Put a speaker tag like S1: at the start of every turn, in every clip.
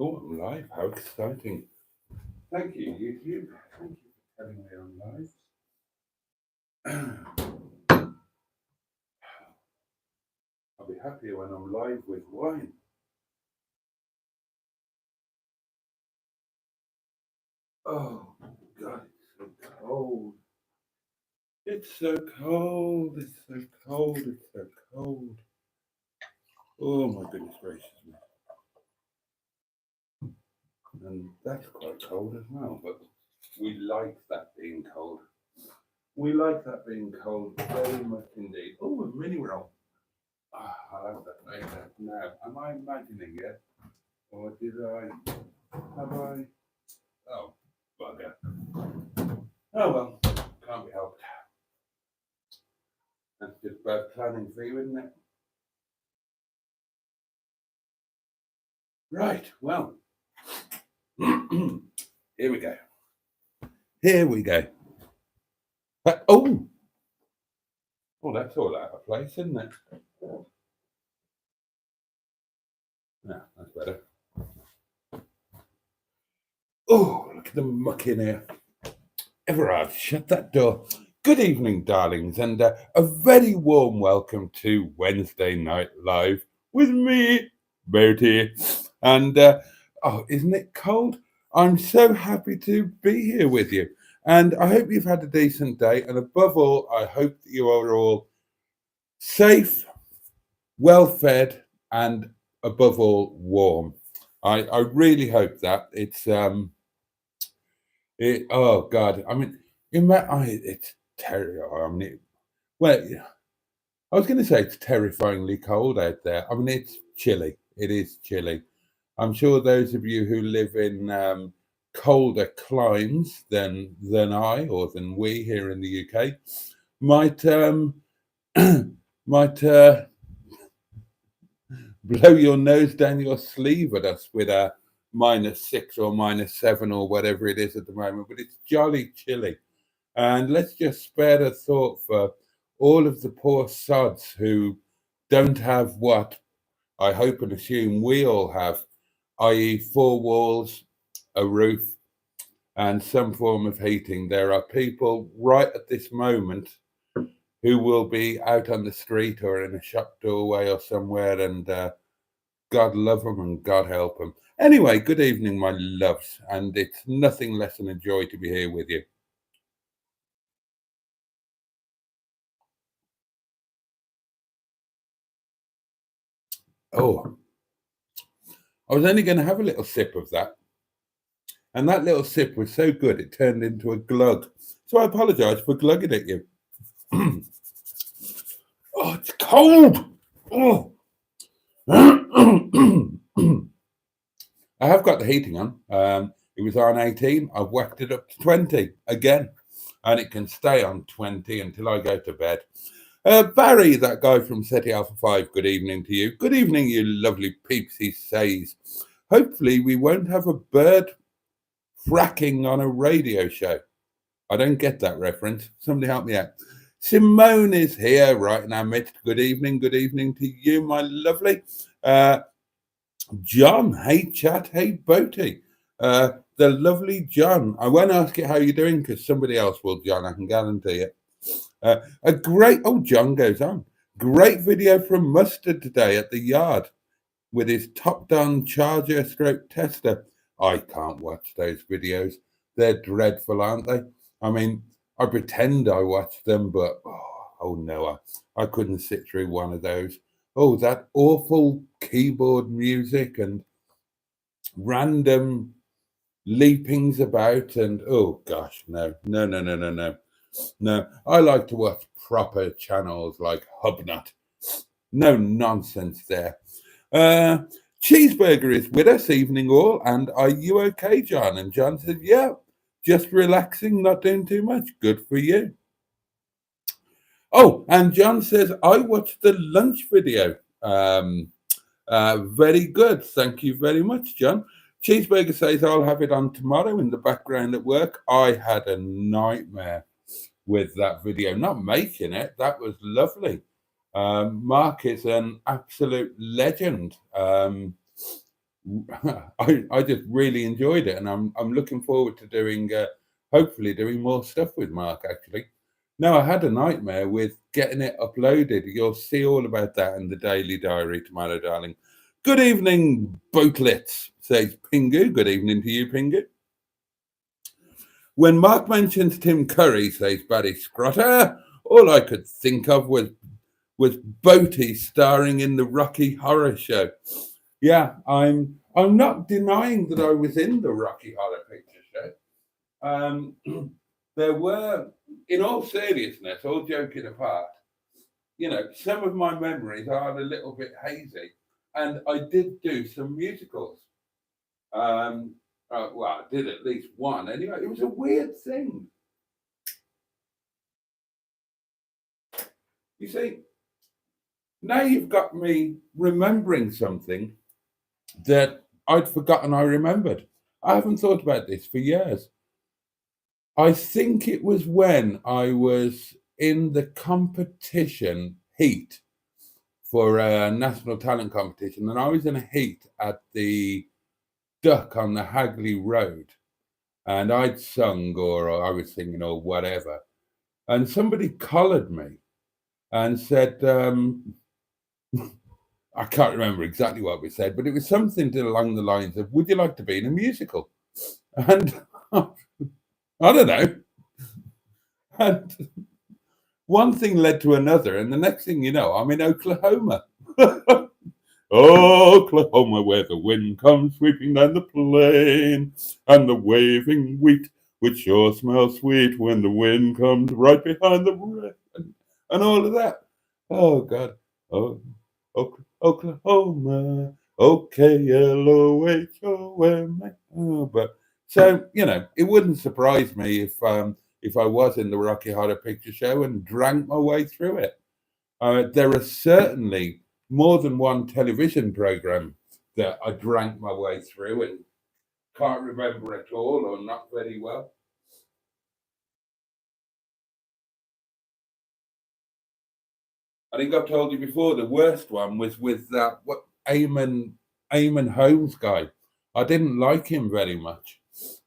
S1: Oh, I'm live. How exciting. Thank you, YouTube. Thank you for telling me I'm live. I'll be happier when I'm live with wine. Oh, God, it's so cold. It's so cold. It's so cold. It's so cold. Oh, my goodness gracious me. And that's quite cold as well, but we like that being cold. We like that being cold very much indeed. Oh, a mini roll. I'll have that later. Now, am I imagining it? Or did I? Have I? Oh, bugger. Oh well, can't be helped. That's just bad planning for you, isn't it? Right, well. Here we go. Here we go. Oh! Oh, that's all out of place, isn't it? Yeah, that's better. Oh, look at the muck in here. Everard, shut that door. Good evening, darlings, and a very warm welcome to Wednesday Night Live with me, Boaty. And oh, isn't it cold? I'm so happy to be here with you. And I hope you've had a decent day. And above all, I hope that you are all safe, well fed, and above all, warm. I really hope that. Oh God, I mean, it's terrible. I mean, well, yeah, I was going to say it's terrifyingly cold out there. I mean, it's chilly. It is chilly. I'm sure those of you who live in colder climes than I or than we here in the UK might might blow your nose down your sleeve at us with a -6 or -7 or whatever it is at the moment. But it's jolly chilly. And let's just spare a thought for all of the poor sods who don't have what I hope and assume we all have, i.e., four walls, a roof, and some form of heating. There are people right at this moment who will be out on the street or in a shop doorway or somewhere, and God love them and God help them. Anyway, good evening, my loves, and it's nothing less than a joy to be here with you. Oh, I was only going to have a little sip of that. And that little sip was so good it turned into a glug. So I apologise for glugging at you. Oh, it's cold. Oh. I have got the heating on. It was on 18. I've whacked it up to 20 again. And it can stay on 20 until I go to bed. Barry, that guy from SETI Alpha 5, good evening to you. Good evening, you lovely peeps, he says. Hopefully we won't have a bird fracking on a radio show. I don't get that reference. Somebody help me out. Simone is here right in our midst. Good evening to you, my lovely. John, hey chat, hey Boaty. The lovely John. I won't ask you how you're doing because somebody else will, John, I can guarantee it. John goes on. Great video from Mustard today at the yard with his top-down charger stroke tester. I can't watch those videos. They're dreadful, aren't they? I mean, I pretend I watch them, but oh no, I couldn't sit through one of those. Oh, that awful keyboard music and random leapings about, and oh gosh, no. No, I like to watch proper channels like Hubnut. No nonsense there. Cheeseburger is with us, evening all, and are you okay, John? And John said, yeah, just relaxing, not doing too much. Good for you. Oh, and John says, I watched the lunch video. Very good. Thank you very much, John. Cheeseburger says, I'll have it on tomorrow in the background at work. I had a nightmare with that video, not making it. That was lovely. Mark is an absolute legend. I just really enjoyed it, and I'm looking forward to doing hopefully doing more stuff with Mark. Actually, no, I had a nightmare with getting it uploaded. You'll see all about that in the Daily Diary tomorrow, darling. Good evening, boatlets, says Pingu. Good evening to you, Pingu. When Mark mentions Tim Curry, says Barry Scrotter, all I could think of was Boaty starring in the Rocky Horror Show. Yeah, I'm not denying that I was in the Rocky Horror Picture Show. There were, in all seriousness, all joking apart, some of my memories are a little bit hazy, and I did do some musicals. Well, I did at least one. Anyway, it was a weird thing. You see, now you've got me remembering something that I'd forgotten I remembered. I haven't thought about this for years. I think it was when I was in the competition heat for a national talent competition, and I was in a heat at the Duck on the Hagley Road, and I'd sung or I was singing or whatever, and somebody collared me and said, I can't remember exactly what we said, but it was something along the lines of, "Would you like to be in a musical?" And I don't know. And one thing led to another, and the next thing you know, I'm in Oklahoma. Oklahoma, where the wind comes sweeping down the plain, and the waving wheat, which sure smells sweet when the wind comes right behind the rain, and all of that. Oh God, oh, Oklahoma, Oklahoma. Oh, but so it wouldn't surprise me if I was in the Rocky Horror Picture Show and drank my way through it. There are certainly more than one television program that I drank my way through and can't remember at all or not very well. I think I've told you before, the worst one was with that Eamon Holmes guy. I didn't like him very much,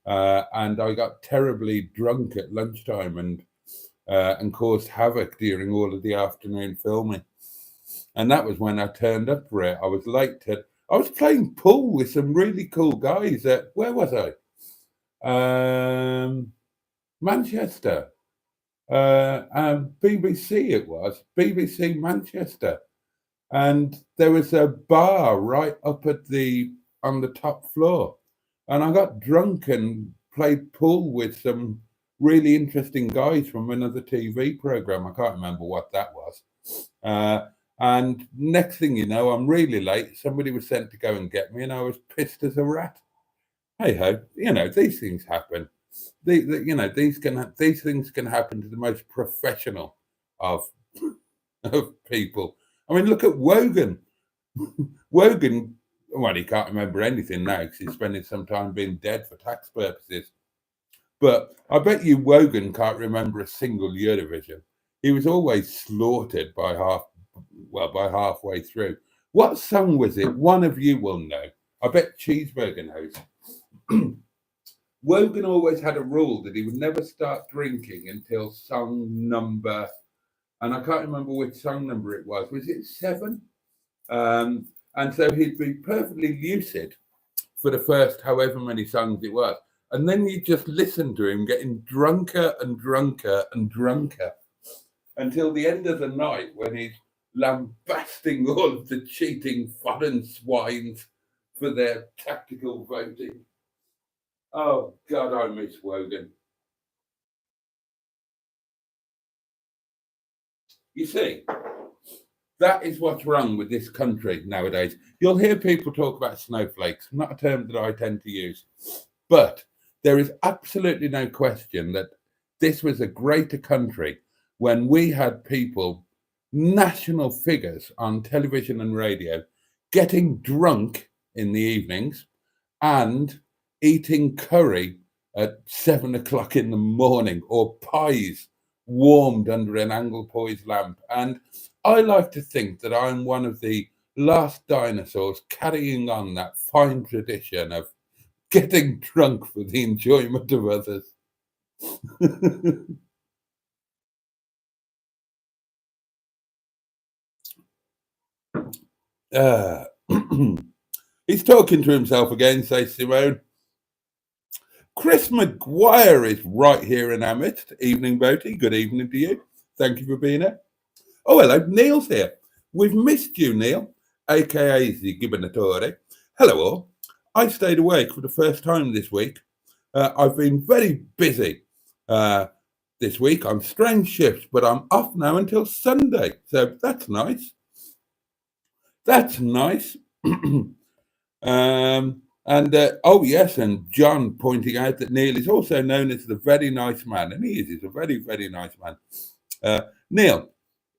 S1: and I got terribly drunk at lunchtime and caused havoc during all of the afternoon filming. And that was when I turned up for it. I was late I was playing pool with some really cool guys at, where was I? Manchester. BBC it was, BBC Manchester. And there was a bar right up on the top floor. And I got drunk and played pool with some really interesting guys from another TV program. I can't remember what that was. And next thing you know, I'm really late. Somebody was sent to go and get me, and I was pissed as a rat. Hey ho, these things happen. These things can happen to the most professional of of people. I mean, look at Wogan. Wogan, well, he can't remember anything now because he's spending some time being dead for tax purposes. But I bet you Wogan can't remember a single Eurovision. He was always slaughtered by halfway through. What song was it? One of you will know. I bet Cheeseburger knows. Wogan always had a rule that he would never start drinking until song number, and I can't remember which song number it was. Was it 7? And so he'd be perfectly lucid for the first however many songs it was. And then you just listen to him getting drunker and drunker and drunker until the end of the night when he's lambasting all of the cheating foreign swines for their tactical voting. Oh, God, I miss Wogan. You see, that is what's wrong with this country nowadays. You'll hear people talk about snowflakes, not a term that I tend to use. But there is absolutely no question that this was a greater country when we had people, national figures on television and radio, getting drunk in the evenings and eating curry at 7 o'clock in the morning, or pies warmed under an Anglepoise lamp. And I like to think that I'm one of the last dinosaurs carrying on that fine tradition of getting drunk for the enjoyment of others. uh, he's talking to himself again, says Simone. Chris McGuire is right here in our midst. Evening, Boaty. Good evening to you. Thank you for being here. Oh, hello. Neil's here. We've missed you, Neil, aka the Gibernatore. Hello, all. I stayed awake for the first time this week. I've been very busy this week on strange shifts, but I'm off now until Sunday. So that's nice. That's nice. Oh yes, and John pointing out that Neil is also known as the very nice man, and he is. He's a very, very nice man. Neil,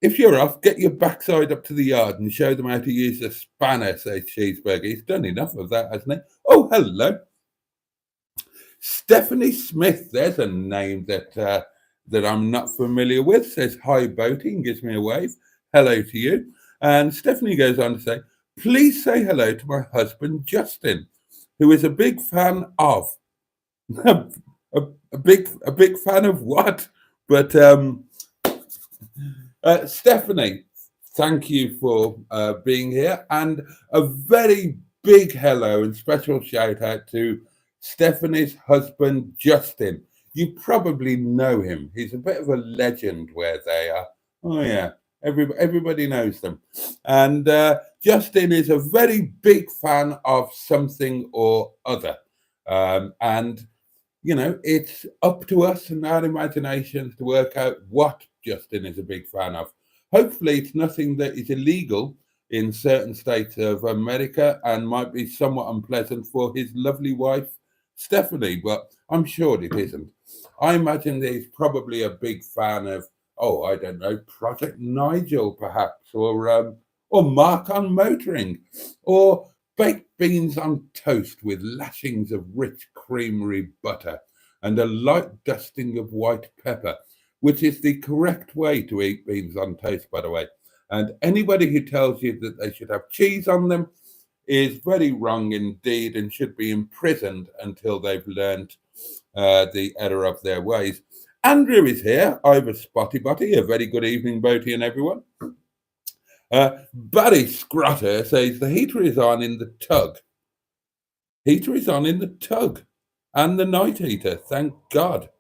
S1: if you're off, get your backside up to the yard and show them how to use the spanner, says Cheeseburger. He's done enough of that, hasn't he? Oh, hello. Stephanie Smith, there's a name that I'm not familiar with, says hi, Boaty, and gives me a wave. Hello to you. And Stephanie goes on to say, please say hello to my husband, Justin, who is a big fan of. a big fan of what? But Stephanie, thank you for being here, and a very big hello and special shout out to Stephanie's husband, Justin. You probably know him. He's a bit of a legend where they are. Oh, yeah. Everybody knows them. And Justin is a very big fan of something or other. And, you know, it's up to us and our imaginations to work out what Justin is a big fan of. Hopefully, it's nothing that is illegal in certain states of America and might be somewhat unpleasant for his lovely wife, Stephanie, but I'm sure it isn't. I imagine that he's probably a big fan of, oh, I don't know, Project Nigel, perhaps, or Mark on Motoring, or baked beans on toast with lashings of rich creamery butter and a light dusting of white pepper, which is the correct way to eat beans on toast, by the way. And anybody who tells you that they should have cheese on them is very wrong indeed and should be imprisoned until they've learned the error of their ways. Andrew is here. Ivor Spotty Botty. A very good evening, Boaty and everyone. Barry Scrotter says the heater is on in the tug. Heater is on in the tug and the night heater. Thank God.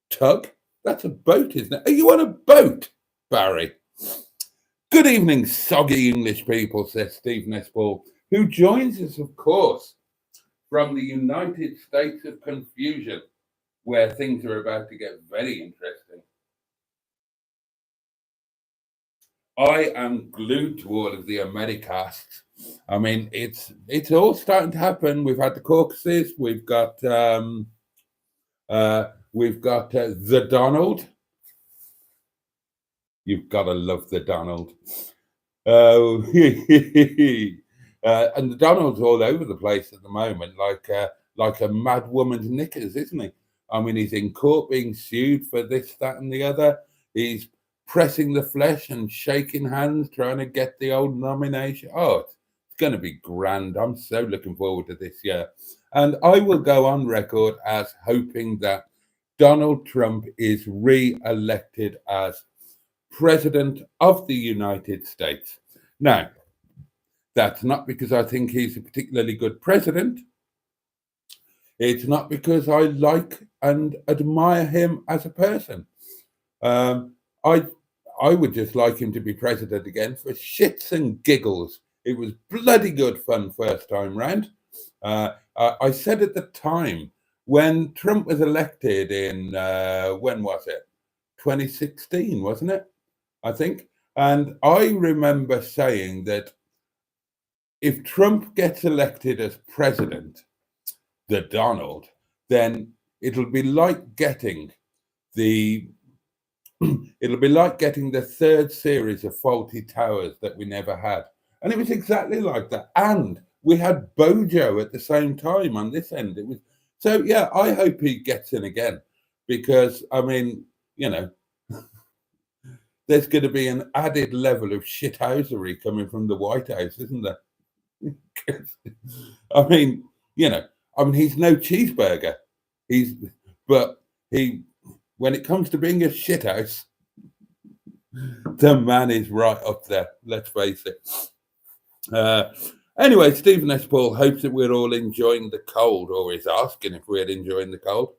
S1: Tug? That's a boat, isn't it? Are you on a boat, Barry? Good evening, soggy English people, says Steve Nesball, who joins us, of course, from the United States of Confusion, where things are about to get very interesting. I am glued to all of the Americasts. I mean, it's all starting to happen. We've had the caucuses. We've got the Donald. You've got to love the Donald. And the Donald's all over the place at the moment, like a mad woman's knickers, isn't he? I mean, he's in court being sued for this, that, and the other. He's pressing the flesh and shaking hands, trying to get the old nomination. Oh, it's going to be grand. I'm so looking forward to this year. And I will go on record as hoping that Donald Trump is re-elected as President of the United States. Now, that's not because I think he's a particularly good president. It's not because I like and admire him as a person. I would just like him to be president again for shits and giggles. It was bloody good fun first time round. I said at the time when Trump was elected in, when was it? 2016, wasn't it? I think. And I remember saying that if Trump gets elected as president, the Donald, then it'll be like getting the third series of Faulty Towers that we never had. And it was exactly like that. And we had Bojo at the same time on this end. It was so yeah, I hope he gets in again. Because I mean, you know, there's going to be an added level of shithousery coming from the White House, isn't there? I mean, he's no cheeseburger. But when it comes to being a shithouse, the man is right up there. Let's face it. Anyway, Stephen S. Paul hopes that we're all enjoying the cold, or is asking if we're enjoying the cold.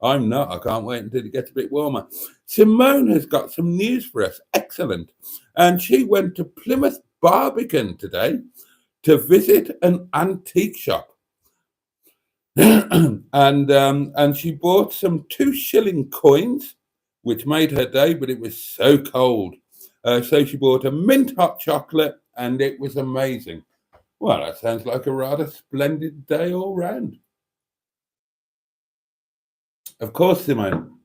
S1: I'm not. I can't wait until it gets a bit warmer. Simone has got some news for us. Excellent. And she went to Plymouth Barbican today to visit an antique shop. and she bought some 2-shilling coins, which made her day, but it was so cold. So she bought a mint hot chocolate, and it was amazing. Well, that sounds like a rather splendid day all round. Of course, Simone,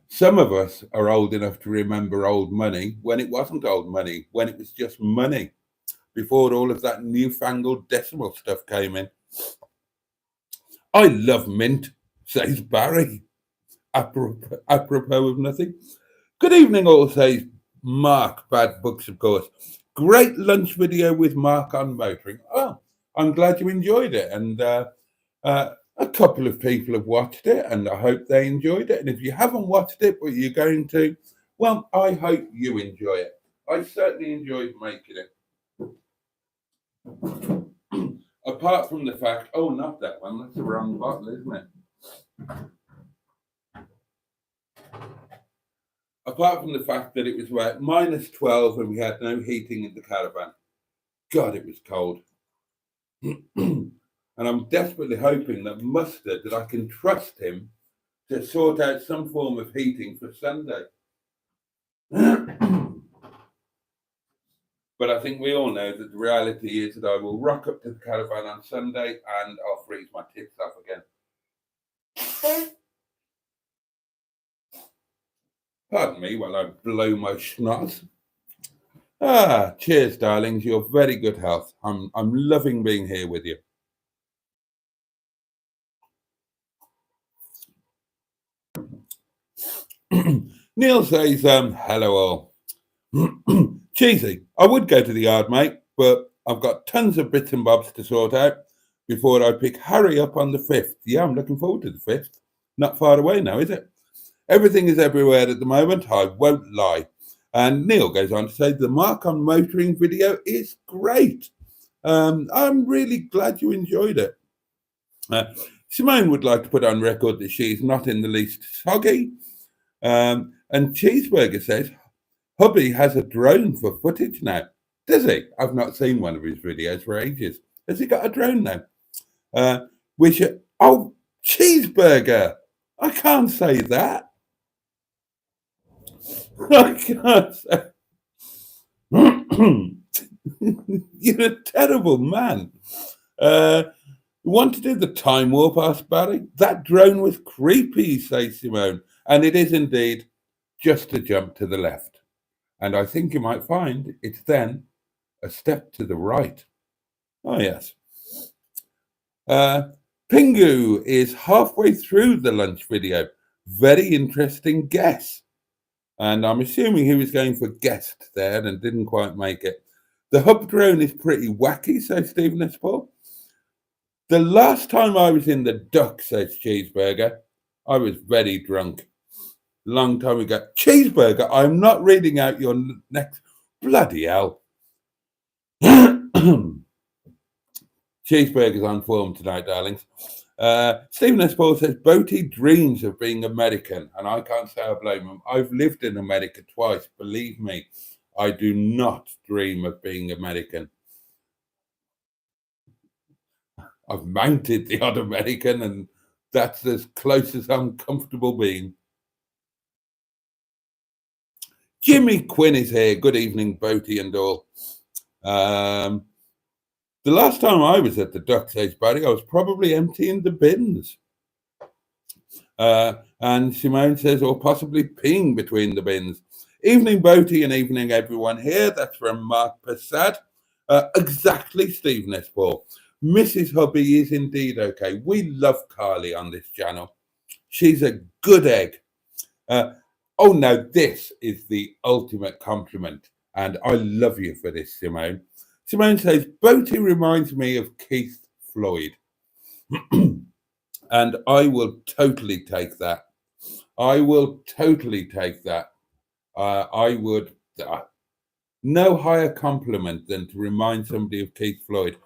S1: some of us are old enough to remember old money when it wasn't old money, when it was just money, before all of that newfangled decimal stuff came in. I love mint, says Barry, apropos of nothing. Good evening, all, says Mark, Bad Books, of course. Great lunch video with Mark on motoring. Oh, I'm glad you enjoyed it. And a couple of people have watched it, and I hope they enjoyed it. And if you haven't watched it, but you're going to, well, I hope you enjoy it. I certainly enjoyed making it. Apart from the fact, oh, not that one, that's the wrong bottle, isn't it? Apart from the fact that it was about -12 and we had no heating in the caravan. God, it was cold. And I'm desperately hoping that Mustard, that I can trust him to sort out some form of heating for Sunday. But I think we all know that the reality is that I will rock up to the caravan on Sunday and I'll freeze my tits off again. Pardon me while I blow my schnoz. Cheers, darlings. You're very good health. I'm loving being here with you. Neil says, hello all. Cheesy. I would go to the yard, mate, but I've got tons of bits and bobs to sort out before I pick Harry up on the 5th. Yeah, I'm looking forward to the 5th. Not far away now, is it? Everything is everywhere at the moment, I won't lie. And Neil goes on to say, the Mark on motoring video is great. I'm really glad you enjoyed it. Simone would like to put on record that she is not in the least soggy. And Cheeseburger says, hubby has a drone for footage now. Does he? I've not seen one of his videos for ages. Has he got a drone now? Oh, Cheeseburger! I can't say that. I can't say. You're a terrible man. You want to do the time warp, asked Barry? That drone was creepy, says Simone. And it is indeed just a jump to the left. And I think you might find it's then a step to the right. Oh, yes. Pingu is halfway through the lunch video. Very interesting guess. And I'm assuming he was going for guest there and didn't quite make it. The hub drone is pretty wacky, says Stephen S. Paul. The last time I was in the duck, says Cheeseburger, I was very drunk. Long time ago. Cheeseburger, I'm not reading out your next. Bloody hell. Cheeseburger's on form tonight, darlings. Stephen S. Paul says, Boaty dreams of being American, and I can't say I blame him. I've lived in America twice. Believe me, I do not dream of being American. I've mounted the odd American, and that's as close as I'm comfortable being. Jimmy Quinn is here. Good evening, Boaty and all. The last time I was at the duck, says Barry, I was probably emptying the bins. And Simone says, or possibly peeing between the bins. Evening, Boaty, and evening, everyone here. That's from Mark Passad. Exactly, Stephen S. Paul. Mrs. Hubby is indeed okay. We love Carly on this channel. She's a good egg. Oh no, this is the ultimate compliment, and I love you for this, Simone. Simone says, Boaty reminds me of Keith Floyd, and I will totally take that. I will totally take that. I would, no higher compliment than to remind somebody of Keith Floyd.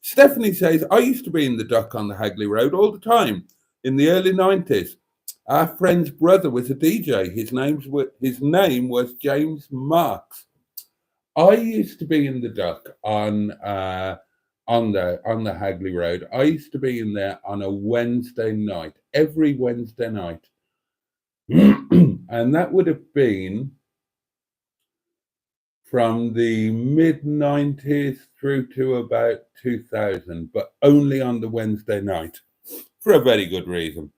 S1: Stephanie says, I used to be in the dock on the Hagley Road all the time in the early 90s. Our friend's brother was a DJ. His name was James Marks. I used to be in the dock on the Hagley Road. I used to be in there on a Wednesday night, every Wednesday night. And that would have been from the mid 90s through to about 2000, but only on the Wednesday night for a very good reason.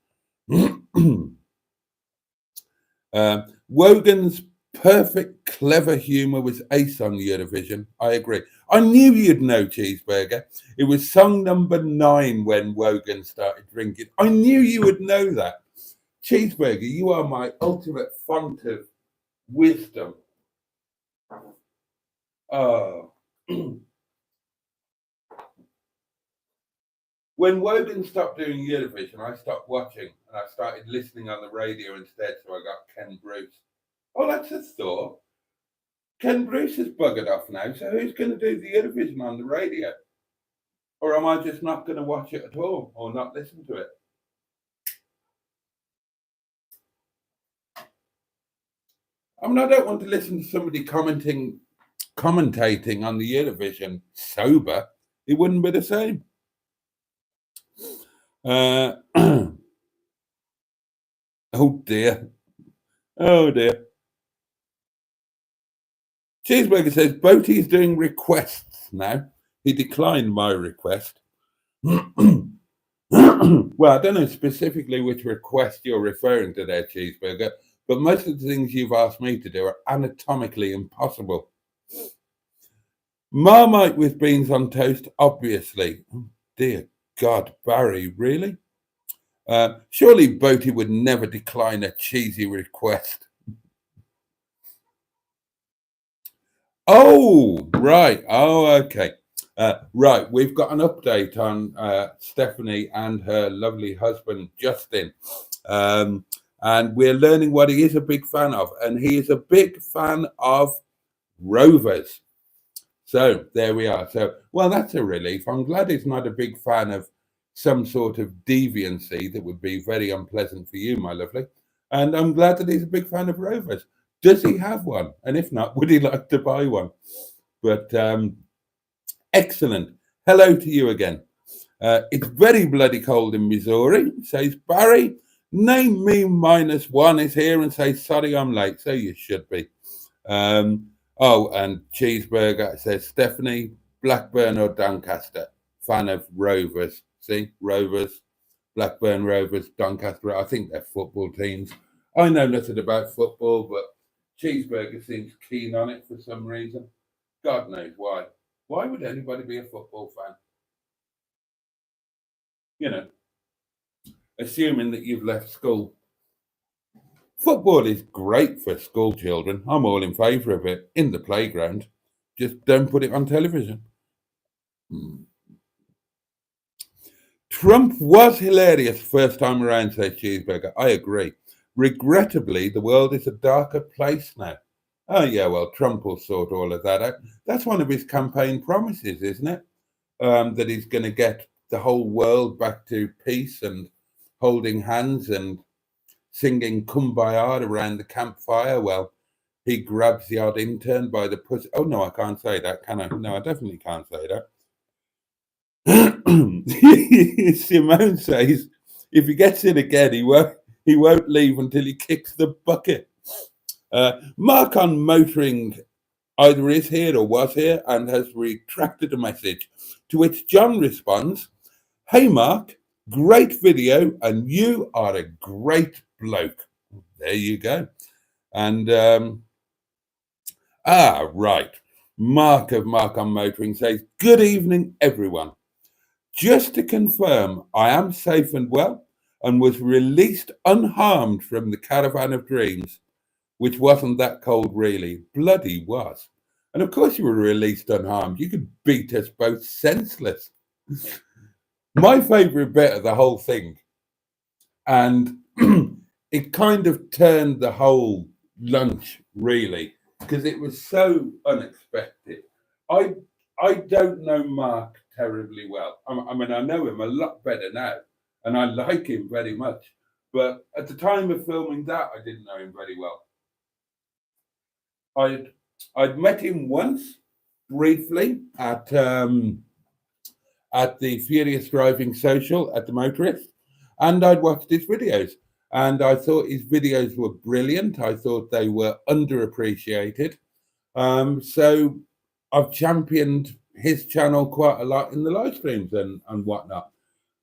S1: Wogan's perfect, clever humour was ace on the Eurovision. I agree. I knew you'd know, Cheeseburger. It was song number 9 when Wogan started drinking. I knew you would know that. Cheeseburger, you are my ultimate font of wisdom. Oh. When Wogan stopped doing Eurovision, I stopped watching and I started listening on the radio instead, so I got Ken Bruce. Oh, that's a thought. Ken Bruce is buggered off now, so who's going to do the Eurovision on the radio? Or am I just not going to watch it at all or not listen to it? I mean, I don't want to listen to somebody commentating on the Eurovision sober. It wouldn't be the same. Oh dear. Oh dear. Cheeseburger says Boaty is doing requests now. He declined my request. Well, I don't know specifically which request you're referring to there, Cheeseburger, but most of the things you've asked me to do are anatomically impossible. Marmite with beans on toast, obviously. Oh, dear God, Barry, really? Surely Boaty would never decline a cheesy request. Oh, right. Oh, okay. Right. We've got an update on Stephanie and her lovely husband, Justin. And we're learning what he is a big fan of. And he is a big fan of rovers. So there we are. So, well, that's a relief. I'm glad he's not a big fan of some sort of deviancy that would be very unpleasant for you, my lovely. And I'm glad that he's a big fan of rovers. Does he have one? And if not, would he like to buy one? But excellent. Hello to you again. It's very bloody cold in Missouri, says Barry. Name me -1 is here and says, sorry, I'm late. So you should be. Oh, and Cheeseburger says, Stephanie, Blackburn or Doncaster? Fan of Rovers. See, Rovers, Blackburn Rovers, Doncaster. I think they're football teams. I know nothing about football, but Cheeseburger seems keen on it for some reason. God knows why. Why would anybody be a football fan? You know, assuming that you've left school. Football is great for school children. I'm all in favour of it in the playground. Just don't put it on television. Trump was hilarious first time around, says Cheeseburger. I agree. Regrettably, the world is a darker place now. Oh, yeah, well, Trump will sort all of that out. That's one of his campaign promises, isn't it? That he's going to get the whole world back to peace and holding hands and singing Kumbaya around the campfire. Well, he grabs the odd intern by the pussy. Oh, no, I can't say that, can I? No, I definitely can't say that. Simone says, if he gets in again, he won't leave until he kicks the bucket. Mark on motoring either is here or was here and has retracted a message, to which John responds, hey Mark, great video and you are a great bloke. There you go. And right. Mark of Mark on Motoring says, good evening everyone. Just to confirm, I am safe and well and was released unharmed from the Caravan of Dreams. which wasn't that cold really. Bloody was. And of course you were released unharmed. You could beat us both senseless. My favourite bit of the whole thing, and it kind of turned the whole lunch really, because it was so unexpected. I I don't know Mark terribly well. I mean, I know him a lot better now, and I like him very much. But at the time of filming that, I didn't know him very well. I'd I'd met him once briefly at the Furious Driving Social at the Motorist, and I'd watched his videos, and I thought his videos were brilliant. I thought they were underappreciated. So I've championed his channel quite a lot in the live streams and whatnot.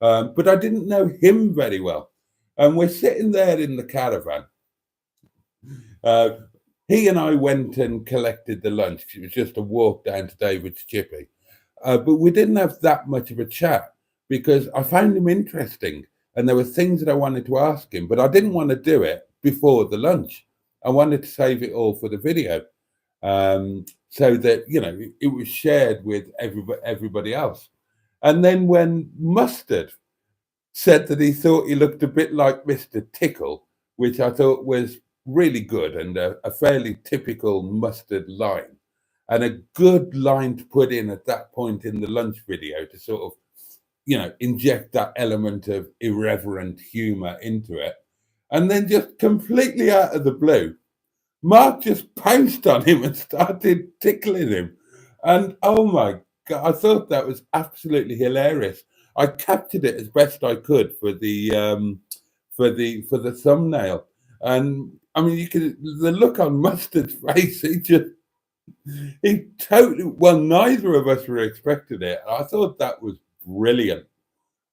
S1: But I didn't know him very well. And we're sitting there in the caravan. Uh, he and I went and collected the lunch. It was just a walk down to David's Chippy. But we didn't have that much of a chat because I found him interesting. And there were things that I wanted to ask him, but I didn't want to do it before the lunch. I wanted to save it all for the video. So that it was shared with everybody else. And then when Mustard said that he thought he looked a bit like Mr. Tickle, which I thought was really good and a fairly typical Mustard line, and a good line to put in at that point in the lunch video to sort of inject that element of irreverent humor into it. And then just completely out of the blue, Mark just pounced on him and started tickling him. And oh my God, I thought that was absolutely hilarious. I captured it as best I could for the thumbnail. And I mean, the look on Mustard's face, he totally, well, neither of us were expecting it. I thought that was brilliant.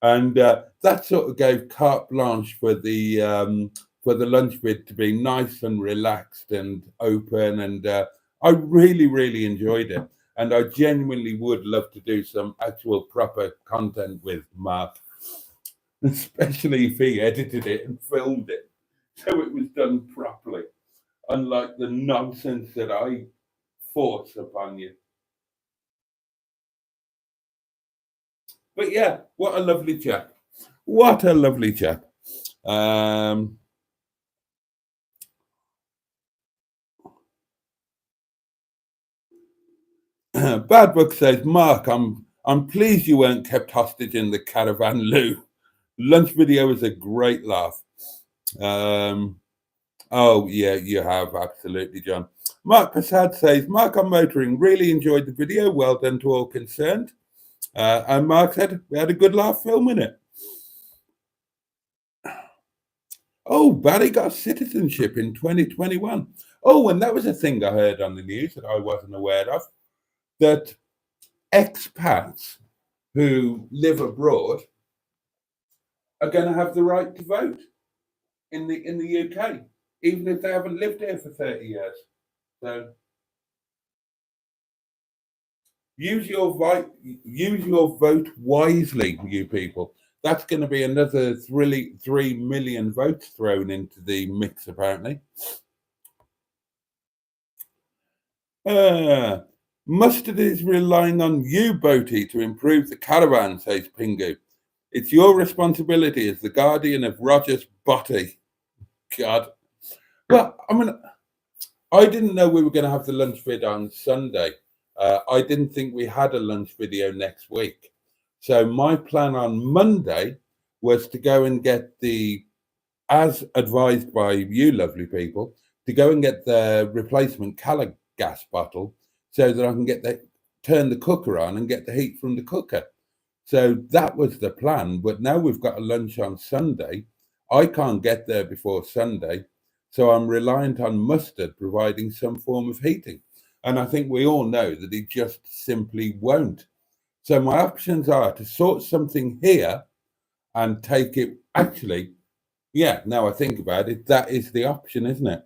S1: And that sort of gave carte blanche for the lunch vid to be nice and relaxed and open. And I really, really enjoyed it. And I genuinely would love to do some actual proper content with Mark, especially if he edited it and filmed it so it was done properly, unlike the nonsense that I force upon you. But yeah, what a lovely chap. What a lovely chap. Bad Book says, Mark, I'm pleased you weren't kept hostage in the caravan loo. Lunch video was a great laugh. Oh yeah, you have, absolutely, John. Mark Passad says, Mark on motoring, really enjoyed the video. Well done to all concerned. And Mark said we had a good laugh filming it. Oh, Barry got citizenship in 2021. Oh, and that was a thing I heard on the news that I wasn't aware of, that expats who live abroad are going to have the right to vote in the UK, even if they haven't lived here for 30 years. So use your vote wisely, you people. That's going to be another 3 million votes thrown into the mix, apparently. Mustard is relying on you, Boaty, to improve the caravan, says Pingu. It's your responsibility as the guardian of Roger's body. God. Well, I mean, I didn't know we were going to have the lunch vid on Sunday. I didn't think we had a lunch video next week. So my plan on Monday was to go and get as advised by you lovely people, to go and get the replacement Cala gas bottle so that I can turn the cooker on and get the heat from the cooker. So that was the plan. But now we've got a lunch on Sunday. I can't get there before Sunday. So I'm reliant on Mustard providing some form of heating. And I think we all know that he just simply won't. So my options are to sort something here and take it. Actually, yeah, now I think about it, that is the option, isn't it?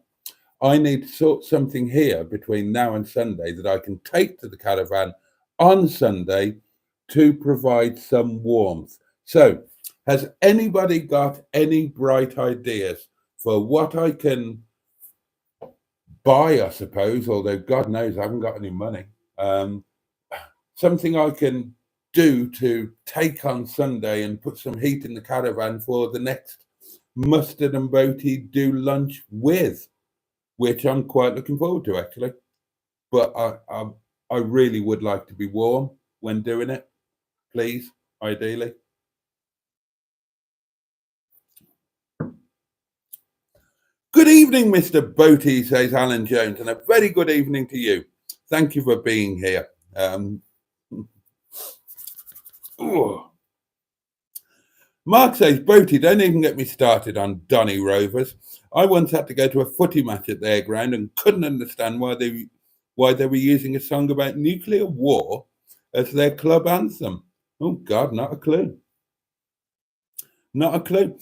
S1: I need to sort something here between now and Sunday that I can take to the caravan on Sunday to provide some warmth. So has anybody got any bright ideas for what I can buy, I suppose, although God knows I haven't got any money. Something I can do to take on Sunday and put some heat in the caravan for the next Mustard and Boaty do lunch with, which I'm quite looking forward to, actually. But I really would like to be warm when doing it, please, ideally. Good evening, Mr. Boaty, says Alan Jones, and a very good evening to you. Thank you for being here. Mark says, Boaty, don't even get me started on Donny Rovers. I once had to go to a footy match at their ground and couldn't understand why they were using a song about nuclear war as their club anthem. Oh, God, not a clue. Not a clue.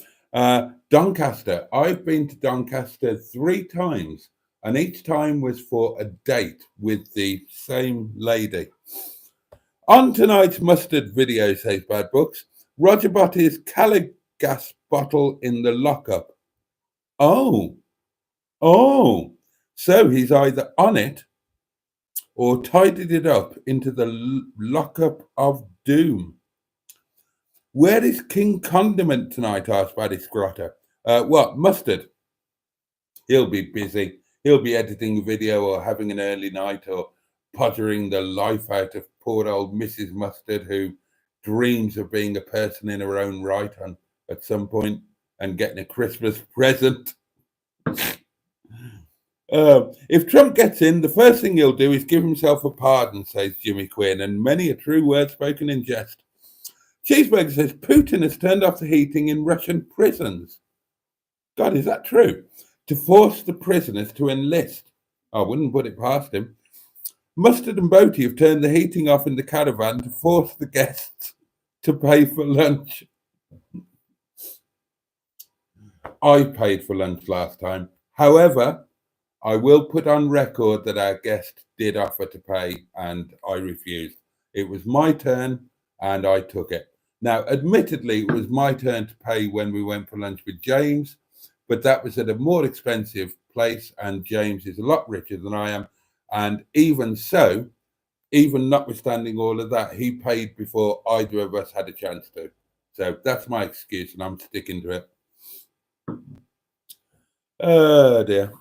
S1: Doncaster. I've been to Doncaster 3 times, and each time was for a date with the same lady. On tonight's Mustard video, says Bad Books, Roger Botty's Caligas bottle in the lockup. Oh, so he's either on it or tidied it up into the lockup of doom. Where is King Condiment tonight? Asked Paddy Scrotter. What, Mustard? He'll be busy. He'll be editing a video or having an early night or pottering the life out of poor old Mrs. Mustard, who dreams of being a person in her own right at some point and getting a Christmas present. If Trump gets in, the first thing he'll do is give himself a pardon, says Jimmy Quinn, and many a true word spoken in jest. Cheeseburger says Putin has turned off the heating in Russian prisons. God, is that true? To force the prisoners to enlist. I wouldn't put it past him. Mustard and Boaty have turned the heating off in the caravan to force the guests to pay for lunch. I paid for lunch last time. However, I will put on record that our guest did offer to pay and I refused. It was my turn and I took it. Now, admittedly, it was my turn to pay when we went for lunch with James, but that was at a more expensive place, and James is a lot richer than I am. And even so, even notwithstanding all of that, he paid before either of us had a chance to. So that's my excuse, and I'm sticking to it. Oh, dear.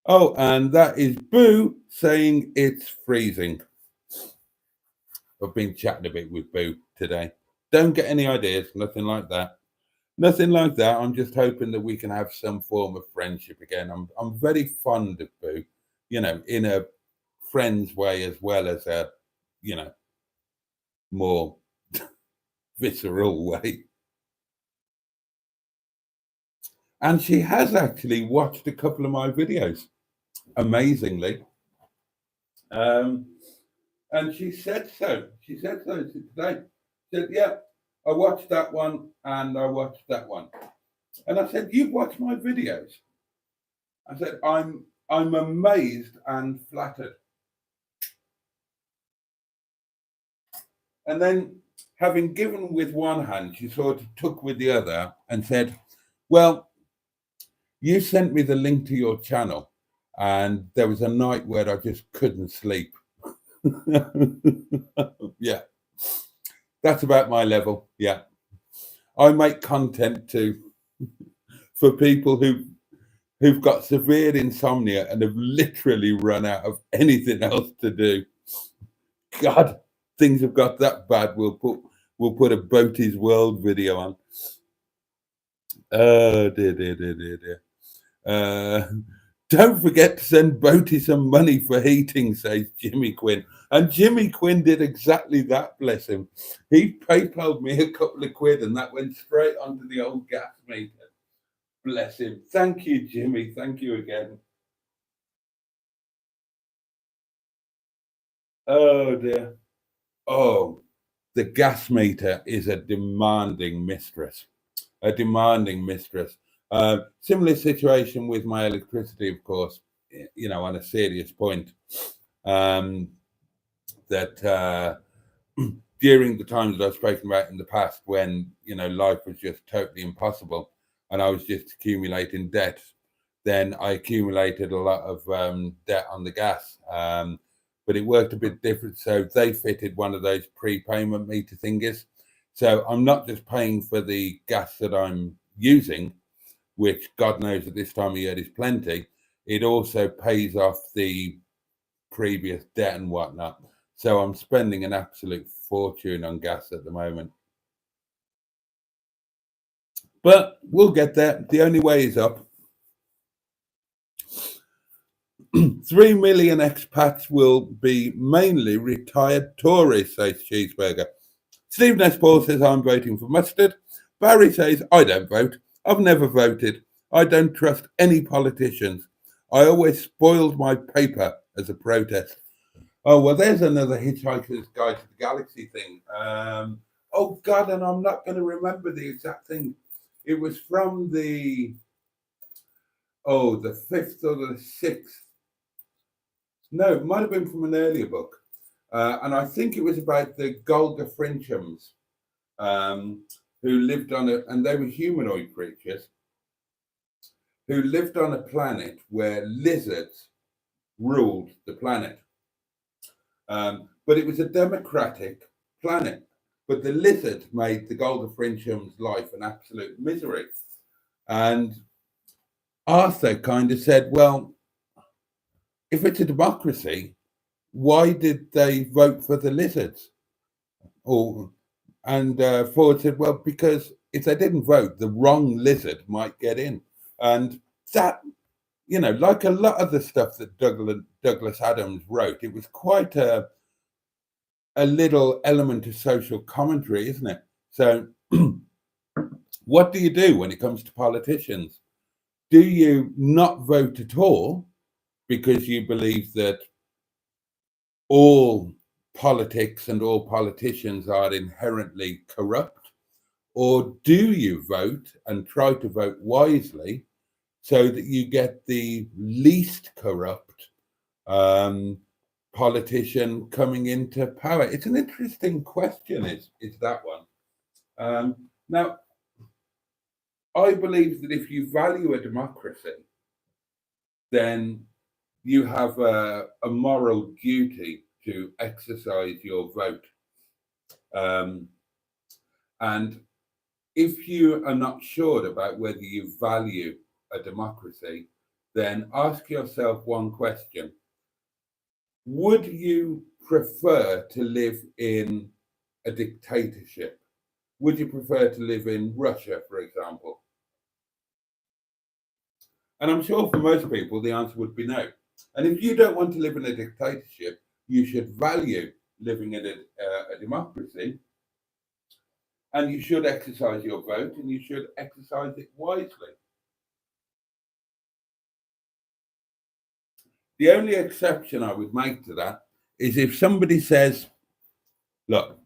S1: Oh, and that is Boo saying it's freezing. I've been chatting a bit with Boo today. Don't get any ideas, nothing like that. Nothing like that. I'm just hoping that we can have some form of friendship again. I'm very fond of Boo, in a friend's way as well as a, more visceral way. And she has actually watched a couple of my videos, amazingly. And she said so. She said so today. She said, yeah, I watched that one and I watched that one. And I said, you've watched my videos? I said, I'm amazed and flattered. And then, having given with one hand, she sort of took with the other and said, well, you sent me the link to your channel and there was a night where I just couldn't sleep. Yeah, that's about my level. Yeah, I make content for people who've got severe insomnia and have literally run out of anything else to do. God, things have got that bad. We'll put a Boaty's World video on. Oh dear. Don't forget to send Boaty some money for heating, says Jimmy Quinn. And Jimmy Quinn did exactly that, bless him. He PayPal'd me a couple of quid and that went straight onto the old gas meter. Bless him. Thank you, Jimmy. Thank you again. Oh, dear. Oh, the gas meter is a demanding mistress. A demanding mistress. Similar situation with my electricity, of course, on a serious point. That during the times that I've spoken about in the past when, life was just totally impossible and I was just accumulating debt, then I accumulated a lot of debt on the gas. But it worked a bit different. So they fitted one of those prepayment meter thingies. So I'm not just paying for the gas that I'm using, which God knows at this time of year is plenty. It also pays off the previous debt and whatnot. So I'm spending an absolute fortune on gas at the moment. But we'll get there. The only way is up. 3 million expats will be mainly retired Tories, says Cheeseburger. Steve Nespaul says, I'm voting for mustard. Barry says, I don't vote. I've never voted. I don't trust any politicians. I always spoiled my paper as a protest. Oh, well, there's another Hitchhiker's Guide to the Galaxy thing. Oh, God, and I'm not going to remember the exact thing. It was from the 5th or the 6th. No, it might have been from an earlier book. And I think it was about the Golga Frinchums, who lived on and they were humanoid creatures, who lived on a planet where lizards ruled the planet. But it was a democratic planet. But the lizard made the Golga Frinchums' life an absolute misery. And Arthur kind of said, well, if it's a democracy, why did they vote for the lizards? And Ford said, well, because if they didn't vote, the wrong lizard might get in. And that, like a lot of the stuff that Douglas Adams wrote, it was quite a little element of social commentary, isn't it? So what do you do when it comes to politicians? Do you not vote at all because you believe that all politics and all politicians are inherently corrupt? Or do you vote and try to vote wisely so that you get the least corrupt politician coming into power? It's an interesting question, is that one. Now, I believe that if you value a democracy, then you have a moral duty to exercise your vote. And if you are not sure about whether you value a democracy, then ask yourself one question. Would you prefer to live in a dictatorship? Would you prefer to live in Russia, for example? And I'm sure for most people, the answer would be no. And if you don't want to live in a dictatorship, you should value living in a democracy. And you should exercise your vote, and you should exercise it wisely. The only exception I would make to that is if somebody says, look,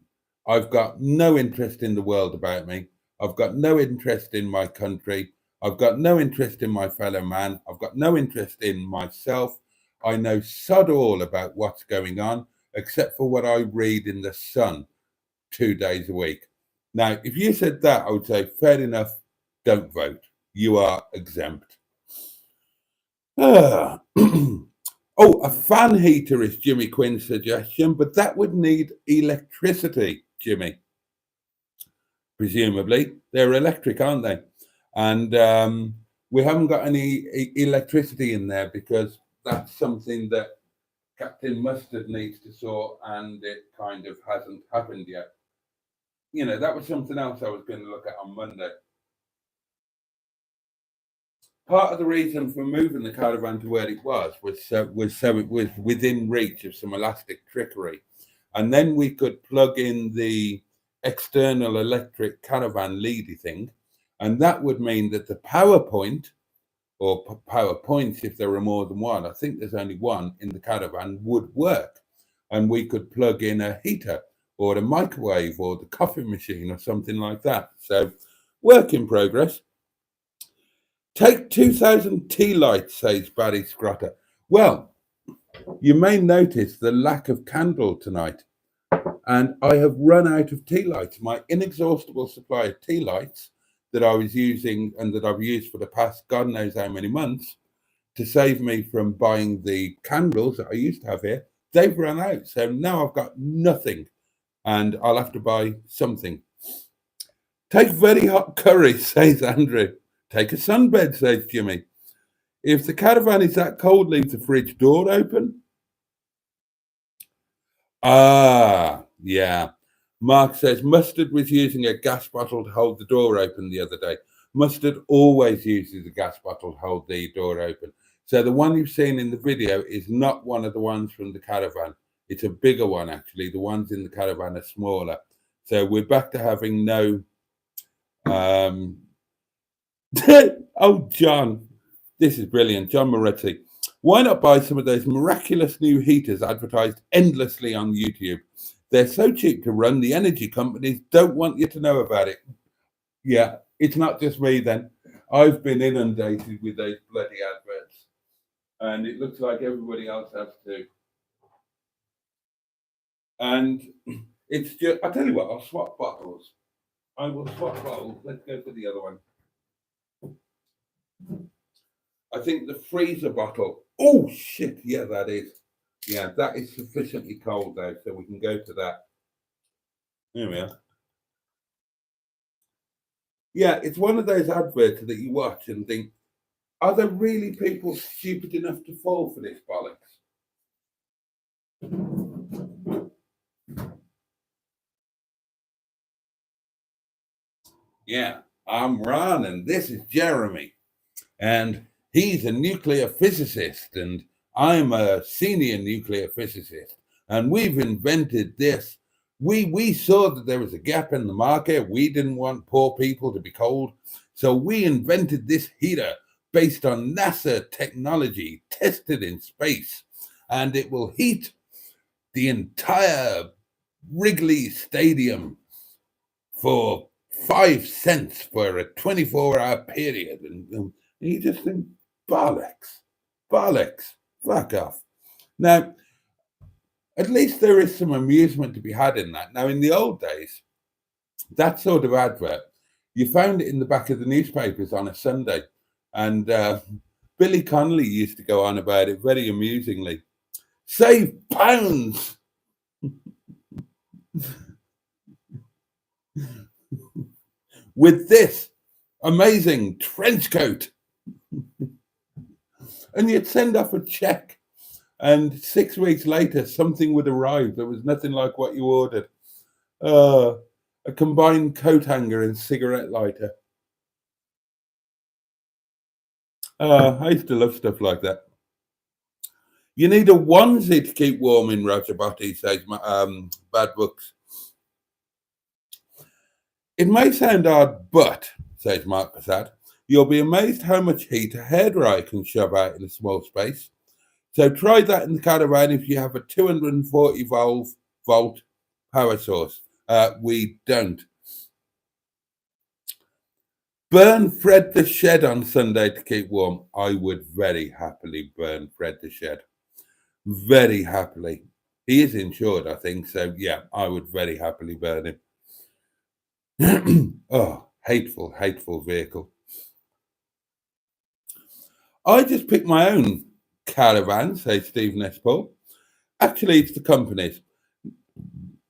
S1: I've got no interest in the world about me. I've got no interest in my country. I've got no interest in my fellow man. I've got no interest in myself. I know sod all about what's going on, except for what I read in the Sun 2 days a week. Now, if you said that, I would say, fair enough, don't vote. You are exempt. A fan heater is Jimmy Quinn's suggestion, but that would need electricity, Jimmy. Presumably, they're electric, aren't they? And we haven't got any electricity in there because that's something that Captain Mustard needs to sort, and it kind of hasn't happened yet. That was something else I was going to look at on Monday. Part of the reason for moving the caravan to where it was so it was within reach of some elastic trickery. And then we could plug in the external electric caravan leady thing. And that would mean that the power point, or power points if there are more than one, I think there's only one in the caravan, would work. And we could plug in a heater or a microwave or the coffee machine or something like that. So work in progress. Take 2,000 tea lights, says Barry Scrotter. Well, you may notice the lack of candle tonight. And I have run out of tea lights. My inexhaustible supply of tea lights that I was using and that I've used for the past God knows how many months to save me from buying the candles that I used to have here, they've run out. So now I've got nothing and I'll have to buy something. Take very hot curry, says Andrew. Take a sunbed, says Jimmy. If the caravan is that cold, leave the fridge door open. Ah, yeah. Mark says Mustard was using a gas bottle to hold the door open the other day. Mustard always uses a gas bottle to hold the door open. So the one you've seen in the video is not one of the ones from the caravan. It's a bigger one, actually. The ones in the caravan are smaller. So we're back to having no... Oh, John. This is brilliant. John Moretti. Why not buy some of those miraculous new heaters advertised endlessly on YouTube? They're so cheap to run, the energy companies don't want you to know about it. Yeah, it's not just me then. I've been inundated with those bloody adverts. And it looks like everybody else has too. And it's just, I tell you what, I'll swap bottles. I will swap bottles. Let's go for the other one. I think the freezer bottle. Oh, shit. Yeah, that is. Yeah, that is sufficiently cold though, so we can go to that. There we are. Yeah, it's one of those adverts that you watch and think, are there really people stupid enough to fall for this bollocks? Yeah, I'm Ron and this is Jeremy. And he's a nuclear physicist and I'm a senior nuclear physicist. And we've invented this. We saw that there was a gap in the market. We didn't want poor people to be cold. So we invented this heater based on NASA technology tested in space. And it will heat the entire Wrigley Stadium for 5 cents for a 24-hour period. And you just think, bollocks, fuck off. Now, at least there is some amusement to be had in that. Now, in the old days, that sort of advert, you found it in the back of the newspapers on a Sunday. And Billy Connolly used to go on about it very amusingly. Save pounds! With this amazing trench coat. And you'd send off a check. And 6 weeks later, something would arrive that was nothing like what you ordered. A combined coat hanger and cigarette lighter. I used to love stuff like that. You need a onesie to keep warm in Roger Boaty, says Bad Books. It may sound odd, but, says Mark Passat, you'll be amazed how much heat a hairdryer can shove out in a small space. So try that in the caravan if you have a 240 volt power source. We don't. Burn Fred the Shed on Sunday to keep warm. I would very happily burn Fred the Shed. Very happily. He is insured, I think. So, yeah, I would very happily burn him. Oh, hateful, hateful vehicle. I just picked my own caravan, says Stephen S. Paul. Actually, it's the company's.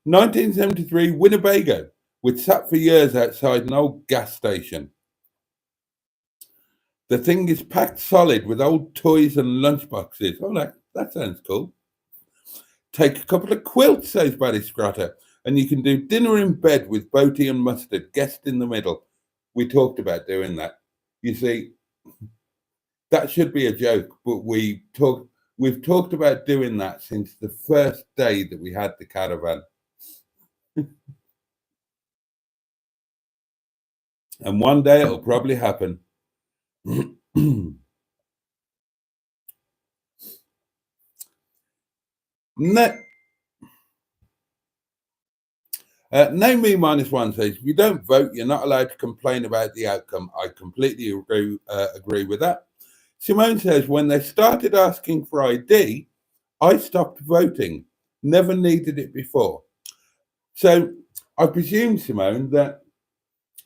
S1: 1973 Winnebago, which sat for years outside an old gas station. The thing is packed solid with old toys and lunchboxes. Oh, that sounds cool. Take a couple of quilts, says Barry Scrotter, and you can do dinner in bed with Boaty and Mustard, guest in the middle. We talked about doing that. You see, that should be a joke, but we've talked about doing that since the first day that we had the caravan. And one day it'll probably happen. No Me Minus One says, if you don't vote, you're not allowed to complain about the outcome. I completely agree with that. Simone says, when they started asking for ID, I stopped voting. Never needed it before. So I presume, Simone, that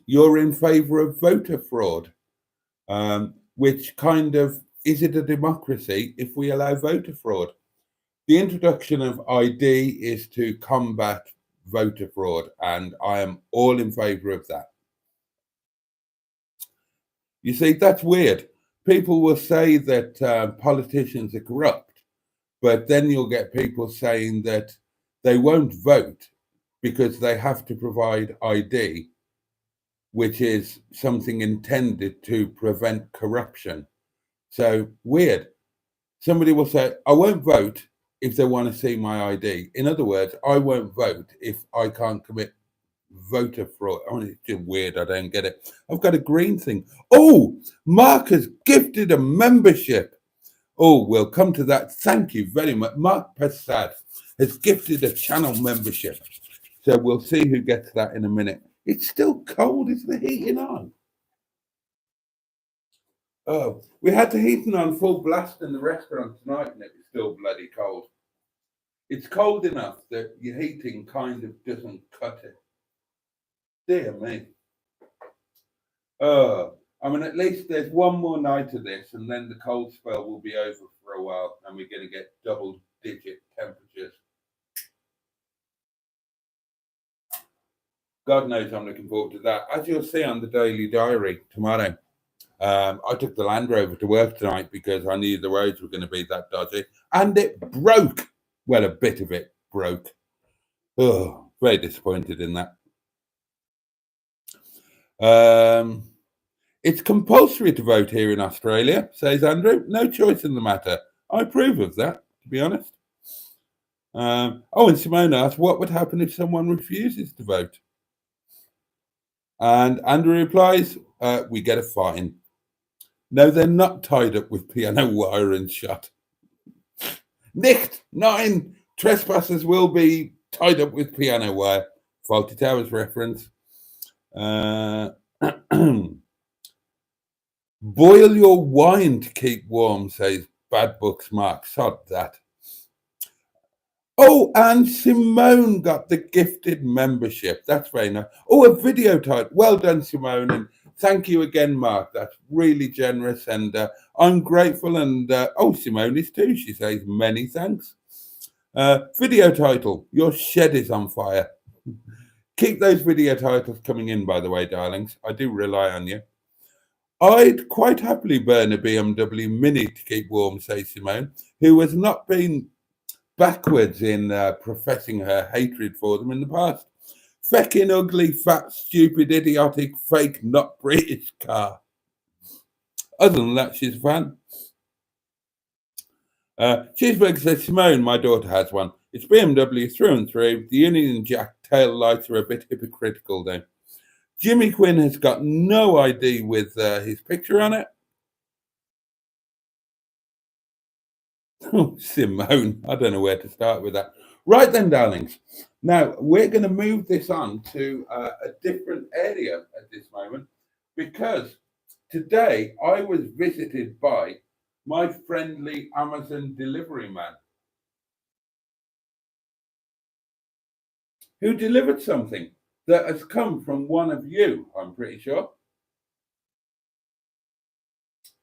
S1: you're in favour of voter fraud, which kind of is it a democracy if we allow voter fraud? The introduction of ID is to combat voter fraud, and I am all in favour of that. You see, that's weird. People will say that politicians are corrupt, but then you'll get people saying that they won't vote because they have to provide ID, which is something intended to prevent corruption. So weird. Somebody will say, I won't vote if they want to see my ID. In other words, I won't vote if I can't commit voter fraud. I mean, it's just weird. I don't get it. I've got a green thing. Oh, Mark has gifted a membership. Oh, we'll come to that. Thank you very much. Mark Passad has gifted a channel membership. So we'll see who gets that in a minute. It's still cold. Is the heating on? Oh, we had the heating on full blast in the restaurant tonight and it was still bloody cold. It's cold enough that your heating kind of doesn't cut it. Dear me. I mean, at least there's one more night of this and then the cold spell will be over for a while and we're going to get double-digit temperatures. God knows I'm looking forward to that. As you'll see on the Daily Diary tomorrow, I took the Land Rover to work tonight because I knew the roads were going to be that dodgy. And it broke. Well, a bit of it broke. Oh, very disappointed in that. It's compulsory to vote here in Australia, says Andrew. No choice in the matter. I approve of that, to be honest. And Simone asked, what would happen if someone refuses to vote? And Andrew replies, we get a fine. No, they're not tied up with piano wire and shot. Nicht 9 trespassers will be tied up with piano wire. Fawlty Towers reference. Boil your wine to keep warm, says Bad Books Mark. Sod that. Oh, and Simone got the gifted membership. That's very nice. Oh, a video title. Well done, Simone. And thank you again, Mark. That's really generous. And I'm grateful. And Simone is too. She says many thanks. Video title. Your shed is on fire. Keep those video titles coming in, by the way, darlings. I do rely on you. I'd quite happily burn a BMW Mini to keep warm, says Simone, who has not been backwards in professing her hatred for them in the past. Feckin' ugly, fat, stupid, idiotic, fake, not British car. Other than that, she's a fan. Cheeseburger says, Simone, my daughter has one. It's BMW through and through. The Union Jack tail lights are a bit hypocritical, though. Jimmy Quinn has got no ID with his picture on it. Oh, Simone, I don't know where to start with that. Right then, darlings. Now, we're going to move this on to a different area at this moment because today I was visited by my friendly Amazon delivery man who delivered something that has come from one of you, I'm pretty sure.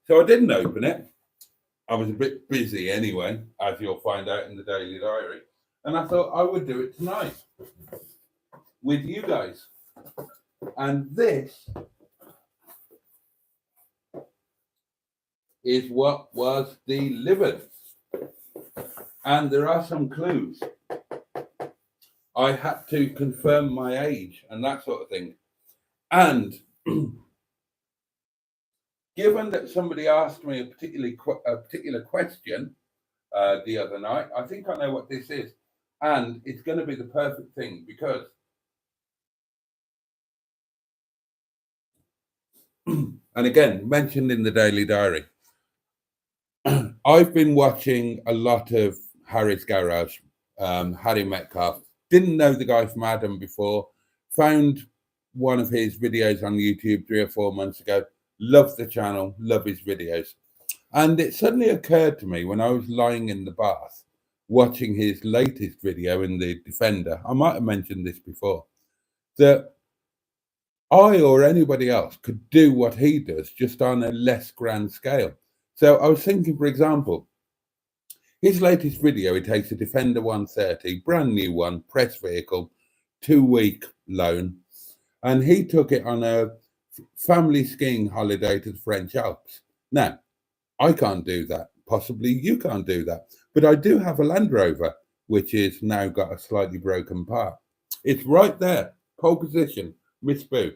S1: So I didn't open it. I was a bit busy anyway, as you'll find out in the Daily Diary. And I thought I would do it tonight with you guys. And this is what was delivered. And there are some clues. I had to confirm my age and that sort of thing. And given that somebody asked me a particular question the other night, I think I know what this is. And it's going to be the perfect thing because and again, mentioned in the Daily Diary, I've been watching a lot of Harry's Garage, Harry Metcalf. Didn't know the guy from Adam before. Found one of his videos on YouTube 3 or 4 months ago. Love the channel, love his videos. And it suddenly occurred to me when I was lying in the bath, watching his latest video in the Defender, I might have mentioned this before, that I or anybody else could do what he does, just on a less grand scale. So I was thinking, for example, his latest video, he takes a Defender 130, brand new one, press vehicle, 2-week loan, and he took it on a family skiing holiday to the French Alps. Now, I can't do that. Possibly you can't do that. But I do have a Land Rover, which is now got a slightly broken part. It's right there, pole position, Miss Boo.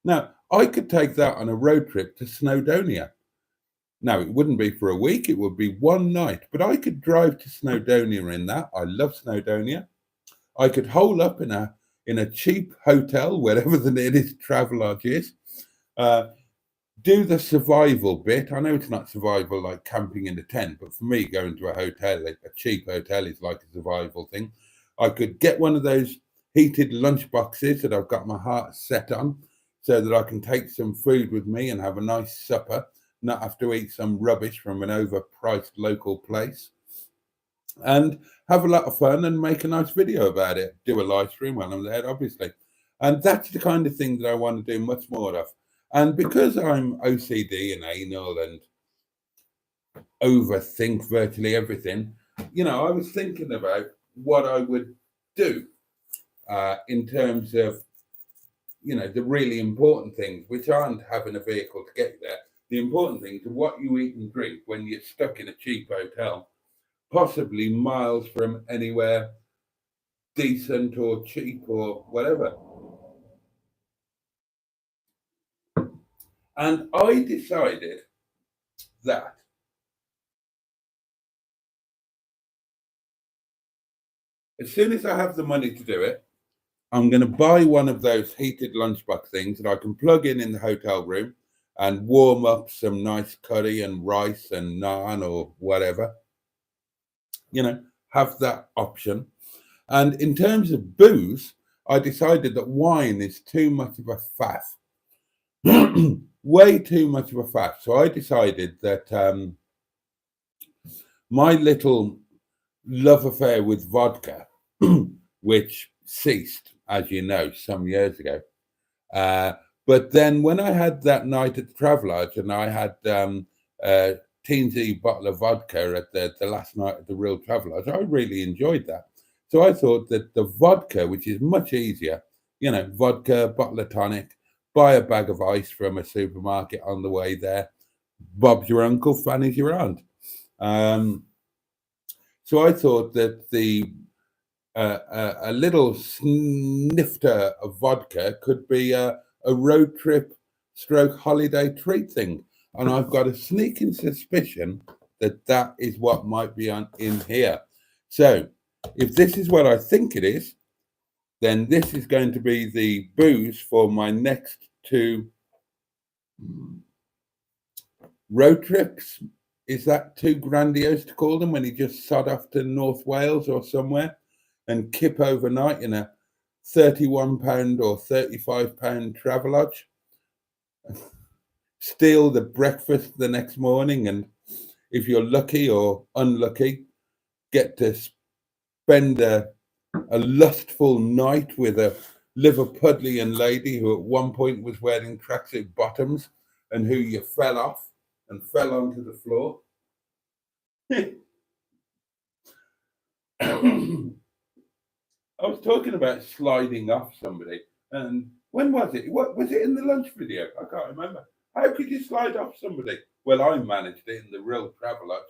S1: Now, I could take that on a road trip to Snowdonia. Now, it wouldn't be for a week, it would be one night, but I could drive to Snowdonia in that. I love Snowdonia. I could hole up in a cheap hotel, wherever the nearest Travelodge is, uh, do the survival bit. I know it's not survival like camping in a tent, but for me, going to a hotel, like a cheap hotel, is like a survival thing. I could get one of those heated lunch boxes that I've got my heart set on so that I can take some food with me and have a nice supper, not have to eat some rubbish from an overpriced local place, and have a lot of fun and make a nice video about it. Do a live stream while I'm there, obviously. And that's the kind of thing that I want to do much more of. And because I'm OCD and anal and overthink virtually everything, I was thinking about what I would do in terms of, the really important things, which aren't having a vehicle to get there. The important things are what you eat and drink when you're stuck in a cheap hotel, possibly miles from anywhere decent or cheap or whatever. And I decided that as soon as I have the money to do it, I'm going to buy one of those heated lunchbox things that I can plug in the hotel room and warm up some nice curry and rice and naan or whatever. Have that option. And in terms of booze, I decided that wine is too much of a faff. Way too much of a faff. So I decided that my little love affair with vodka, which ceased, as you know, some years ago. But then when I had that night at the Travelodge and I had a teensy bottle of vodka at the last night at the real Travelodge, I really enjoyed that. So I thought that the vodka, which is much easier, vodka, bottle of tonic, buy a bag of ice from a supermarket on the way there. Bob's your uncle, Fanny's your aunt. So I thought that a little snifter of vodka could be a road trip stroke holiday treat thing. And I've got a sneaking suspicion that is what might be in here. So if this is what I think it is, then this is going to be the booze for my next 2 road trips. Is that too grandiose to call them when you just sod off to North Wales or somewhere and kip overnight in a £31 or £35 Travelodge? Steal the breakfast the next morning, and if you're lucky or unlucky, get to spend a lustful night with a Liverpudlian lady who at one point was wearing tracksuit bottoms and who you fell off and fell onto the floor. I was talking about sliding off somebody, and when was it? What was it in the lunch video? I can't remember. How could you slide off somebody? Well, I managed it in the real Travelodge.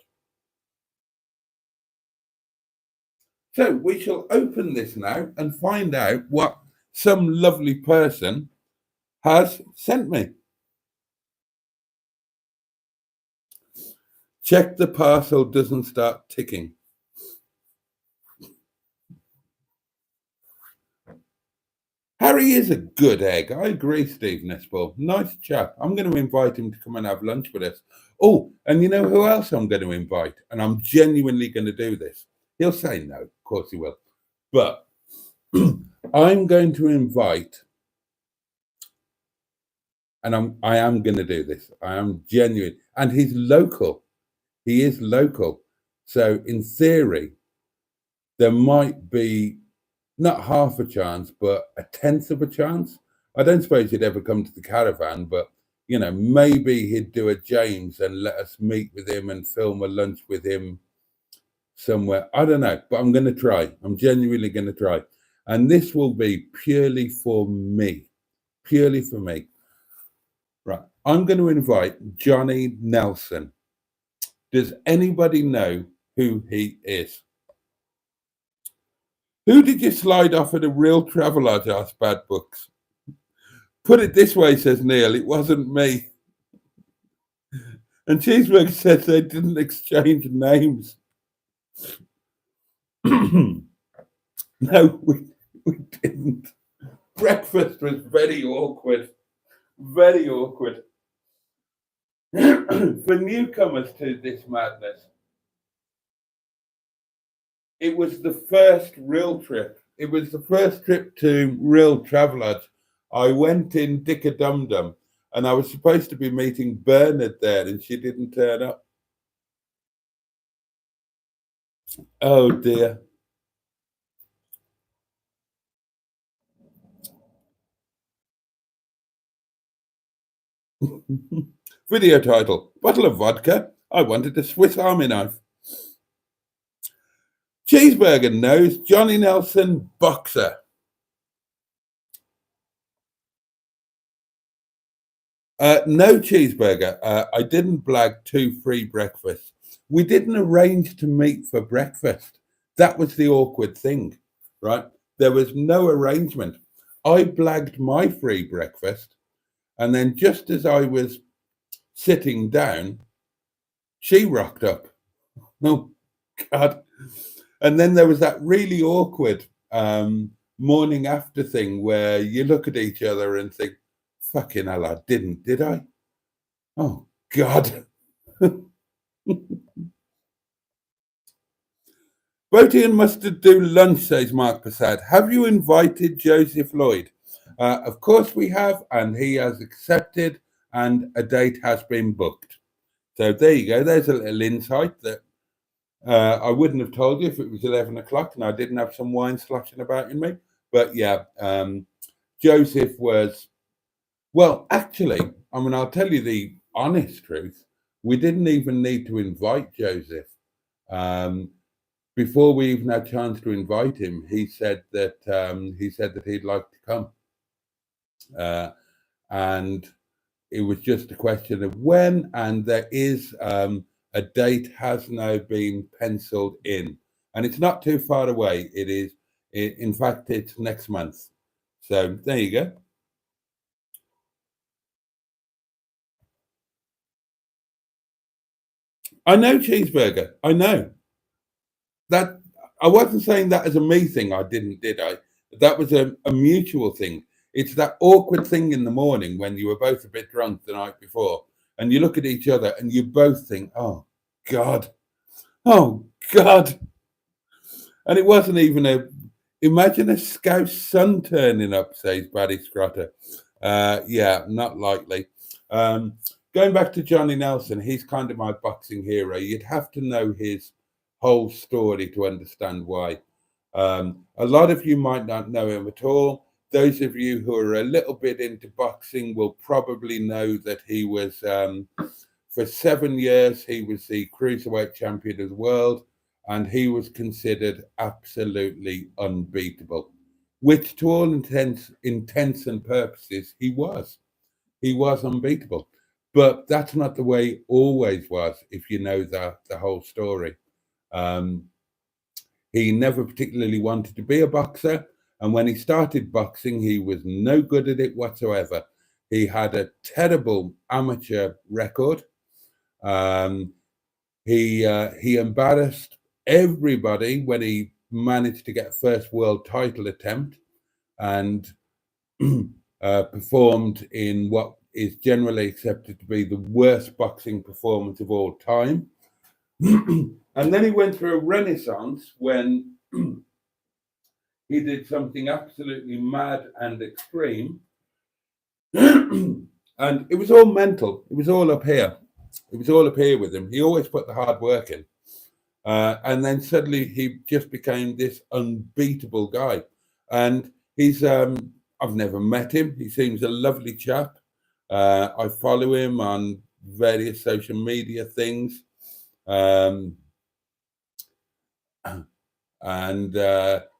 S1: So we shall open this now and find out what some lovely person has sent me. Check the parcel doesn't start ticking. Harry is a good egg. I agree, Steve Nesbitt. Nice chap. I'm going to invite him to come and have lunch with us. Oh, and you know who else I'm going to invite? And I'm genuinely going to do this. He'll say no. Of course he will. But I'm going to invite, and I am going to do this. I am genuine. And he's local. He is local. So in theory, there might be not half a chance, but a tenth of a chance. I don't suppose he'd ever come to the caravan, but maybe he'd do a James and let us meet with him and film a lunch with him somewhere. I don't know, but I'm going to try. I'm genuinely going to try. And this will be purely for me. Purely for me. Right. I'm going to invite Johnny Nelson. Does anybody know who he is? Who did you slide off at a real Travelodge? Asked Bad Books. Put it this way, says Neil, it wasn't me. And Cheeseburger says they didn't exchange names. No, we didn't. Breakfast was very awkward. Very awkward. For newcomers to this madness, it was the first real trip. It was the first trip to real Travelodge. I went in Dicker Dum Dum and I was supposed to be meeting Bernard there and she didn't turn up. Oh dear. Video title, bottle of vodka. I wanted a Swiss Army knife. Cheeseburger knows Johnny Nelson, boxer. No, Cheeseburger. I didn't blag 2 free breakfasts. We didn't arrange to meet for breakfast. That was the awkward thing, right? There was no arrangement. I blagged my free breakfast, and then just as I was sitting down, she rocked up. Oh, God. And then there was that really awkward morning after thing where you look at each other and think, fucking hell, I didn't, did I? Oh, God. Boaty and Mustard do lunch, says Mark Passad. Have you invited Joseph Lloyd? Of course we have, and he has accepted, and a date has been booked. So there you go. There's a little insight that I wouldn't have told you if it was 11 o'clock and I didn't have some wine sloshing about in me. But yeah, Joseph was, well, actually, I mean, I'll tell you the honest truth. We didn't even need to invite Joseph. Before we even had a chance to invite him, he said that he'd like to come. And it was just a question of when, and there is a date has now been penciled in, and it's not too far away. It is, in fact, it's next month. So there you go. I know, Cheeseburger. I know that. I wasn't saying that as a me thing. I didn't, did I? That was a mutual thing. It's that awkward thing in the morning when you were both a bit drunk the night before, and you look at each other and you both think, "Oh God, oh God," and it wasn't even a. Imagine a Scouse son turning up, says Barry Scrotter. Yeah, not likely. Going back to Johnny Nelson, he's kind of my boxing hero. You'd have to know his whole story to understand why. A lot of you might not know him at all. Those of you who are a little bit into boxing will probably know that he was, for 7 years, he was the cruiserweight champion of the world, and he was considered absolutely unbeatable, which to all intents and purposes, he was. He was unbeatable. But that's not the way it always was, if you know the whole story. He never particularly wanted to be a boxer. And when he started boxing, he was no good at it whatsoever. He had a terrible amateur record. He embarrassed everybody when he managed to get first world title attempt and performed in what is generally accepted to be the worst boxing performance of all time. And then he went through a renaissance when he did something absolutely mad and extreme. And it was all mental. It was all up here. It was all up here with him. He always put the hard work in. And then suddenly he just became this unbeatable guy. And he's, I've never met him. He seems a lovely chap. I follow him on various social media things. Um, and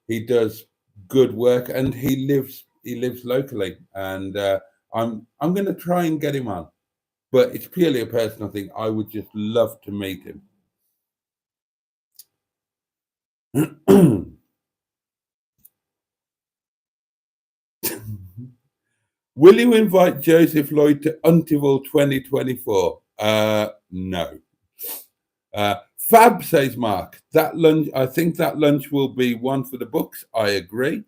S1: he does good work, and he lives locally, and I'm going to try and get him on, but it's purely a personal thing. I would just love to meet him. Will you invite Joseph Lloyd to Untival 2024? No. Fab, says Mark. That lunch, I think that lunch will be one for the books. I agree.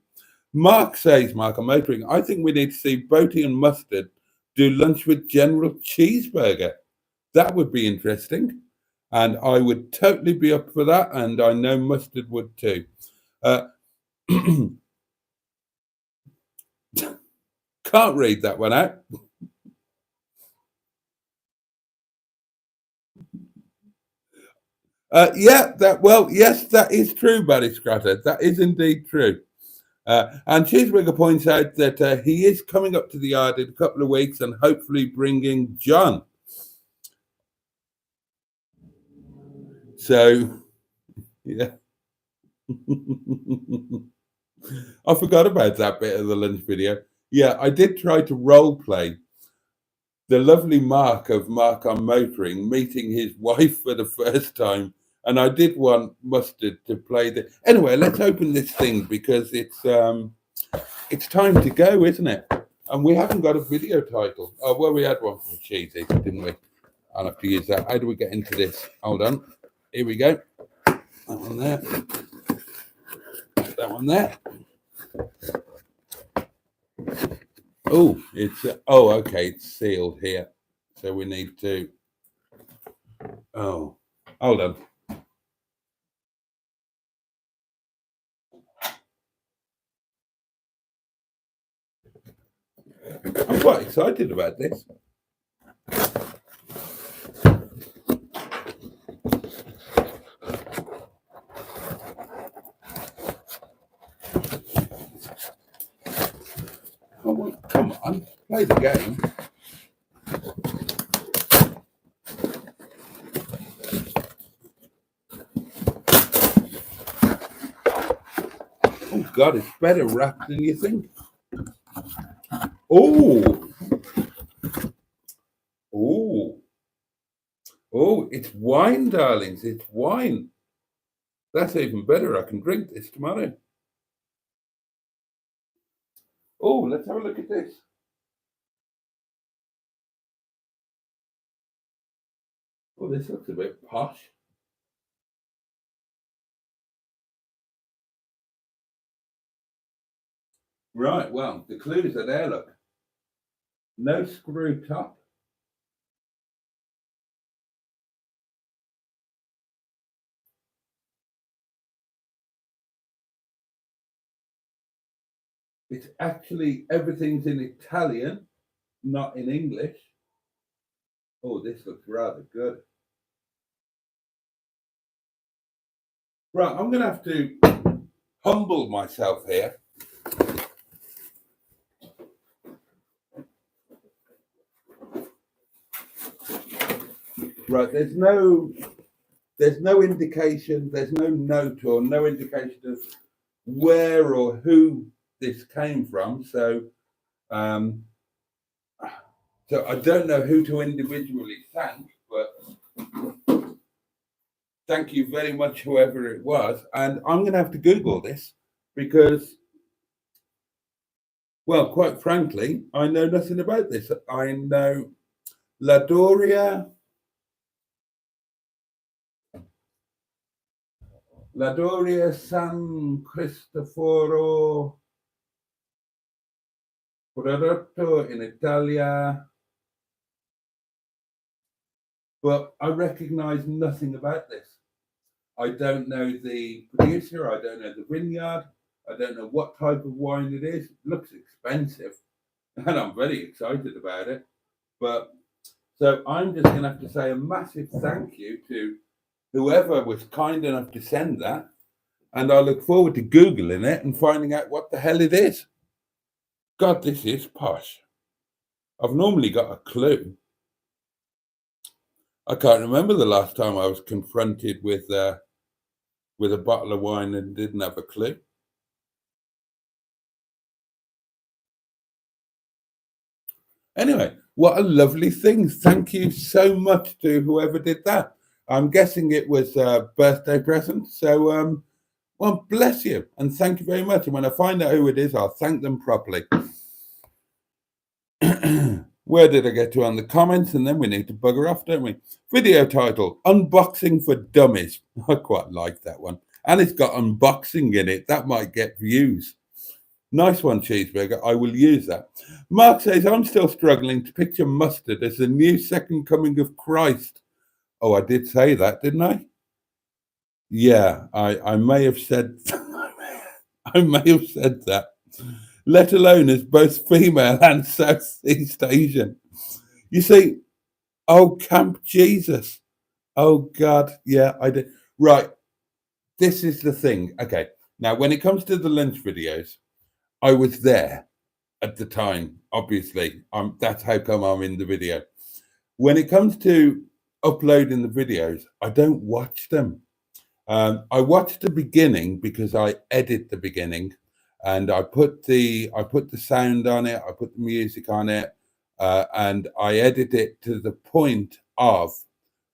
S1: Mark says, Mark, I'm motoring. I think we need to see Boaty and Mustard do lunch with General Cheeseburger. That would be interesting. And I would totally be up for that. And I know Mustard would too. Uh, can't read that one out. Yes, that is true, Barry Scratter. That is indeed true. And Cheeseburger points out that he is coming up to the yard in a couple of weeks and hopefully bringing John. So, yeah. I forgot about that bit of the lunch video. Yeah, I did try to role play the lovely Mark of Mark on Motoring meeting his wife for the first time. And I did want Mustard to play the. Anyway, let's open this thing because it's time to go, isn't it? And we haven't got a video title. Oh, well, we had one from Cheesy, didn't we? I'll have to use that. How do we get into this? Hold on. Here we go. That one there. That one there. Oh, okay. It's sealed here. So we need to. Oh, hold on. I'm quite excited about this. Oh, come on, play the game. Oh God, it's better wrapped than you think. Oh, it's wine, darlings. It's wine. That's even better. I can drink this tomorrow. Oh, let's have a look at this. Oh, this looks a bit posh. Right, well, the clues are there, look. No screw top. It's actually, everything's in Italian, not in English. Oh, this looks rather good. Right, I'm going to have to humble myself here. Right, there's no indication, there's no note or no indication of where or who this came from. So I don't know who to individually thank, but thank you very much, whoever it was. And I'm going to have to Google this because, well, quite frankly, I know nothing about this. I know Ladoria San Cristoforo prodotto in Italia, but I recognize nothing about this. I don't know the producer, I don't know the vineyard, I don't know what type of wine it is. It looks expensive, and I'm very excited about it. But so I'm just going to have to say a massive thank you to whoever was kind enough to send that. And I look forward to Googling it and finding out what the hell it is. God, this is posh. I've normally got a clue. I can't remember the last time I was confronted with a bottle of wine and didn't have a clue. Anyway, what a lovely thing. Thank you so much to whoever did that. I'm guessing it was a birthday present. So, well, bless you and thank you very much. And when I find out who it is, I'll thank them properly. Where did I get to on the comments? And then we need to bugger off, don't we? Video title, Unboxing for Dummies. I quite like that one. And it's got unboxing in it. That might get views. Nice one, Cheeseburger. I will use that. Mark says, I'm still struggling to picture mustard as the new second coming of Christ. Oh, I did say that, didn't I? Yeah, I may have said I may have said that. Let alone as both female and Southeast Asian. You see, oh, Camp Jesus. Oh, God. Yeah, I did. Right. This is the thing. Okay. Now, when it comes to the lunch videos, I was there at the time, obviously. That's how come I'm in the video. When it comes to uploading the videos, I don't watch them. I watch the beginning because I edit the beginning, and I put the sound on it, I put the music on it, and I edit it to the point of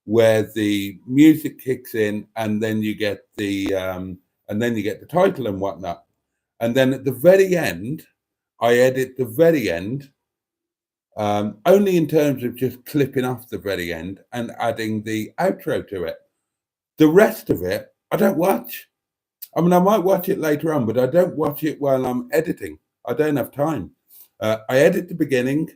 S1: where the music kicks in, and then you get the title and whatnot. And then at the very end, I edit the very end, only in terms of just clipping off the very end and adding the outro to it. The rest of it, I don't watch. I mean, I might watch it later on, but I don't watch it while I'm editing. I don't have time. I edit the beginning.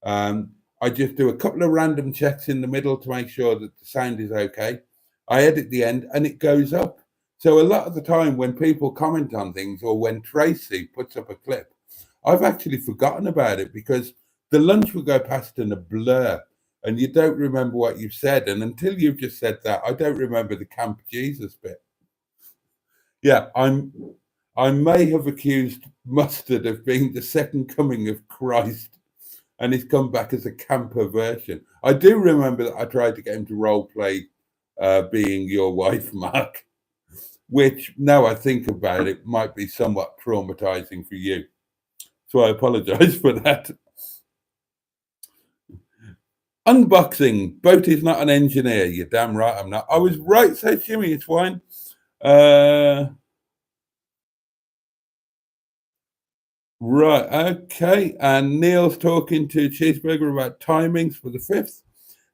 S1: I just do a couple of random checks in the middle to make sure that the sound is okay. I edit the end and it goes up. So a lot of the time when people comment on things or when Tracy puts up a clip, I've actually forgotten about it because the lunch will go past in a blur and you don't remember what you've said. And until you've just said that, I don't remember the Camp Jesus bit. Yeah, I may have accused Mustard of being the second coming of Christ, and he's come back as a camper version. I do remember that I tried to get him to role play being your wife, Mark, which now I think about it might be somewhat traumatizing for you. So I apologize for that. Unboxing. Boaty's not an engineer. You're damn right I'm not. I was right, says Jimmy. It's fine. Right, okay. And Neil's talking to Cheeseburger about timings for the 5th.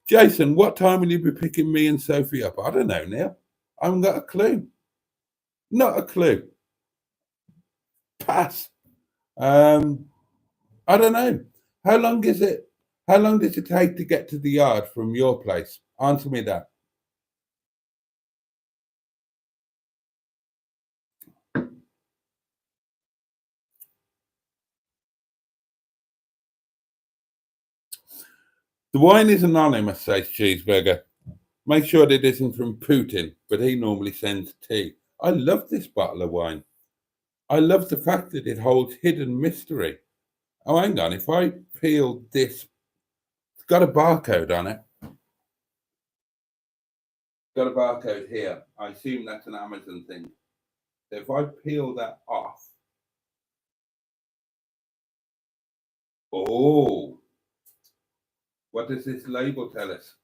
S1: Jason, what time will you be picking me and Sophie up? I don't know, Neil. I haven't got a clue. Not a clue. Pass. I don't know. How long is it? How long does it take to get to the yard from your place? Answer me that. The wine is anonymous, says Cheeseburger. Make sure that it isn't from Putin, but he normally sends tea. I love this bottle of wine. I love the fact that it holds hidden mystery. Oh, hang on. If I peel this, it's got a barcode on it. Got a barcode here. I assume that's an Amazon thing. So if I peel that off, oh, what does this label tell us?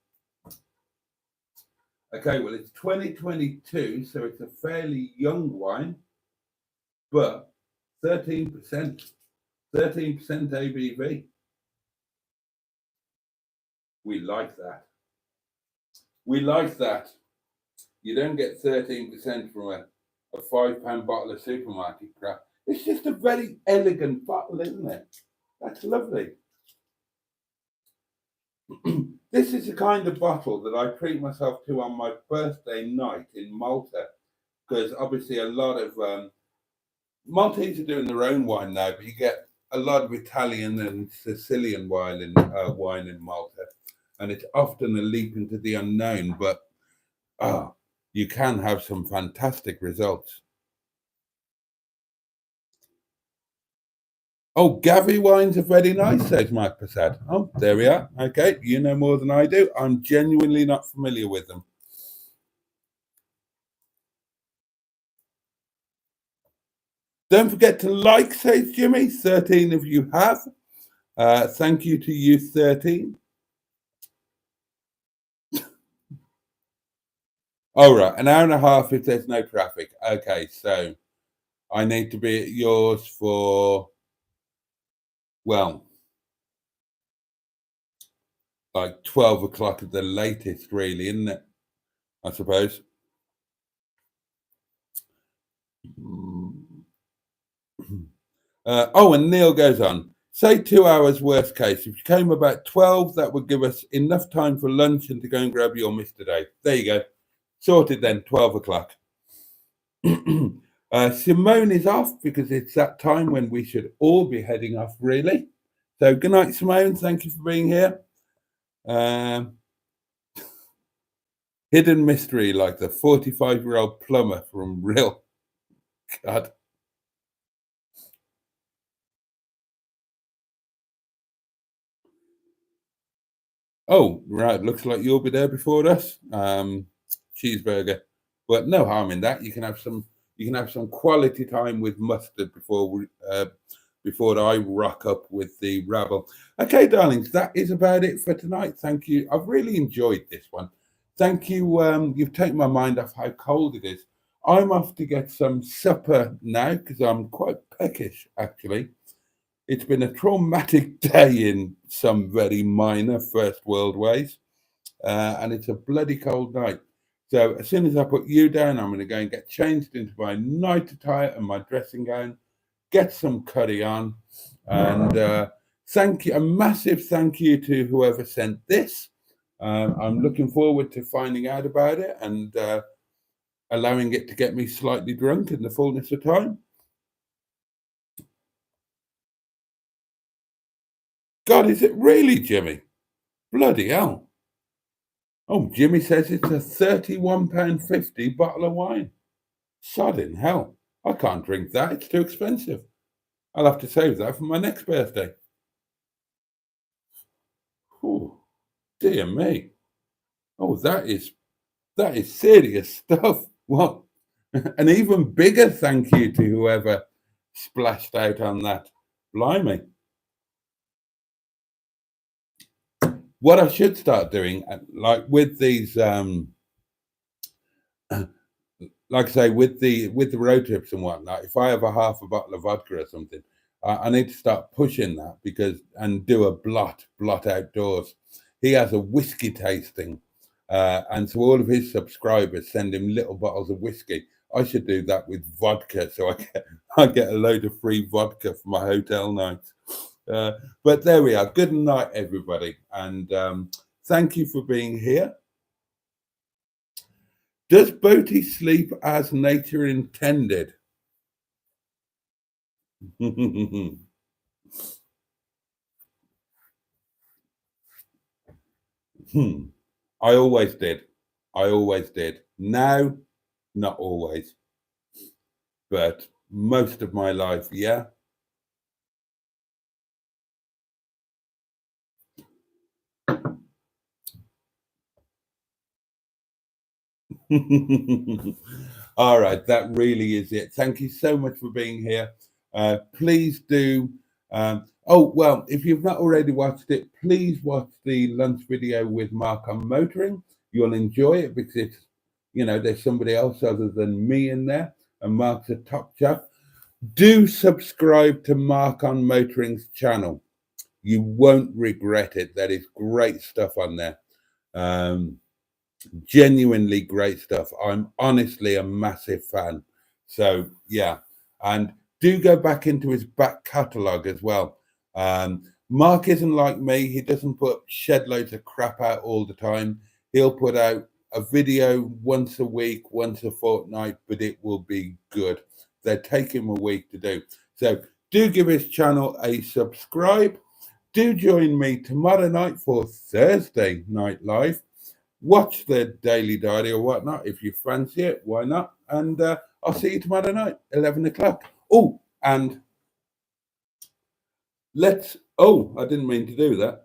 S1: Okay, well, it's 2022, so it's a fairly young wine, but 13%, 13% ABV. We like that. We like that. You don't get 13% from a £5 bottle of supermarket crap. It's just a very elegant bottle, isn't it? That's lovely. This is the kind of bottle that I treat myself to on my birthday night in Malta, because obviously a lot of Maltese are doing their own wine now, but you get a lot of Italian and Sicilian wine in Malta, and it's often a leap into the unknown, but you can have some fantastic results. Oh, Gavi wines are very nice, says Mike Prasad. Oh, there we are. Okay, you know more than I do. I'm genuinely not familiar with them. Don't forget to like, says Jimmy. 13 of you have. Thank you to you, 13. All right, an hour and a half if there's no traffic. Okay, so I need to be at yours for, well, like 12 o'clock at the latest, really, isn't it? I suppose. Oh, and Neil goes on. Say 2 hours worst case. If you came about 12, that would give us enough time for lunch and to go and grab your Mr. Dave. There you go. Sorted then, 12 o'clock. Simone is off because it's that time when we should all be heading off, really. So good night, Simone. Thank you for being here. Hidden mystery like the 45-year-old plumber from Real. God. Oh, right. Looks like you'll be there before us. Cheeseburger, but no harm in that. You can have some. You can have some quality time with mustard before I rock up with the rabble. Okay, darlings, that is about it for tonight. Thank you. I've really enjoyed this one. Thank you. You've taken my mind off how cold it is. I'm off to get some supper now because I'm quite peckish, actually. It's been a traumatic day in some very minor first world ways, and it's a bloody cold night. So as soon as I put you down, I'm going to go and get changed into my night attire and my dressing gown, get some curry on, and thank you, a massive thank you to whoever sent this. I'm looking forward to finding out about it and allowing it to get me slightly drunk in the fullness of time. God, is it really, Jimmy? Bloody hell. Oh, Jimmy says it's a £31.50 bottle of wine. Sodding hell. I can't drink that. It's too expensive. I'll have to save that for my next birthday. Oh, dear me. Oh, that is serious stuff. What? An even bigger thank you to whoever splashed out on that. Blimey. What I should start doing, like with these like I say, with the road trips and whatnot, if I have a half a bottle of vodka or something, I need to start pushing that because and do a blot outdoors. He has a whiskey tasting, and so all of his subscribers send him little bottles of whiskey. I should do that with vodka, so I get a load of free vodka for my hotel nights. But there we are. Good night, everybody, and thank you for being here. Does Boaty sleep as nature intended? I always did. I always did. Now, not always, but most of my life, yeah. All right, that really is it. Thank you so much for being here. Please do. Oh, well, if you've not already watched it, please watch the lunch video with Mark on motoring. You'll enjoy it because it's, there's somebody else other than me in there, and Mark's a top chap. Do subscribe to Mark on Motoring's channel. You won't regret it. That is great stuff on there. Genuinely great stuff. I'm honestly a massive fan. So yeah, and do go back into his back catalogue as well. Mark isn't like me. He doesn't put shed loads of crap out all the time. He'll put out a video once a week, once a fortnight, but it will be good. They take him a week to do. So do give his channel a subscribe. Do join me tomorrow night for Thursday Night Live. Watch the Daily Diary or whatnot if you fancy it. Why not? And I'll see you tomorrow night, 11 o'clock. Oh, and Oh, I didn't mean to do that.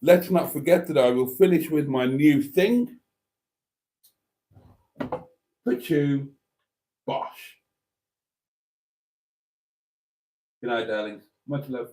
S1: Let's not forget that I will finish with my new thing. Pachoo, bosh. Good night, darlings. Much love.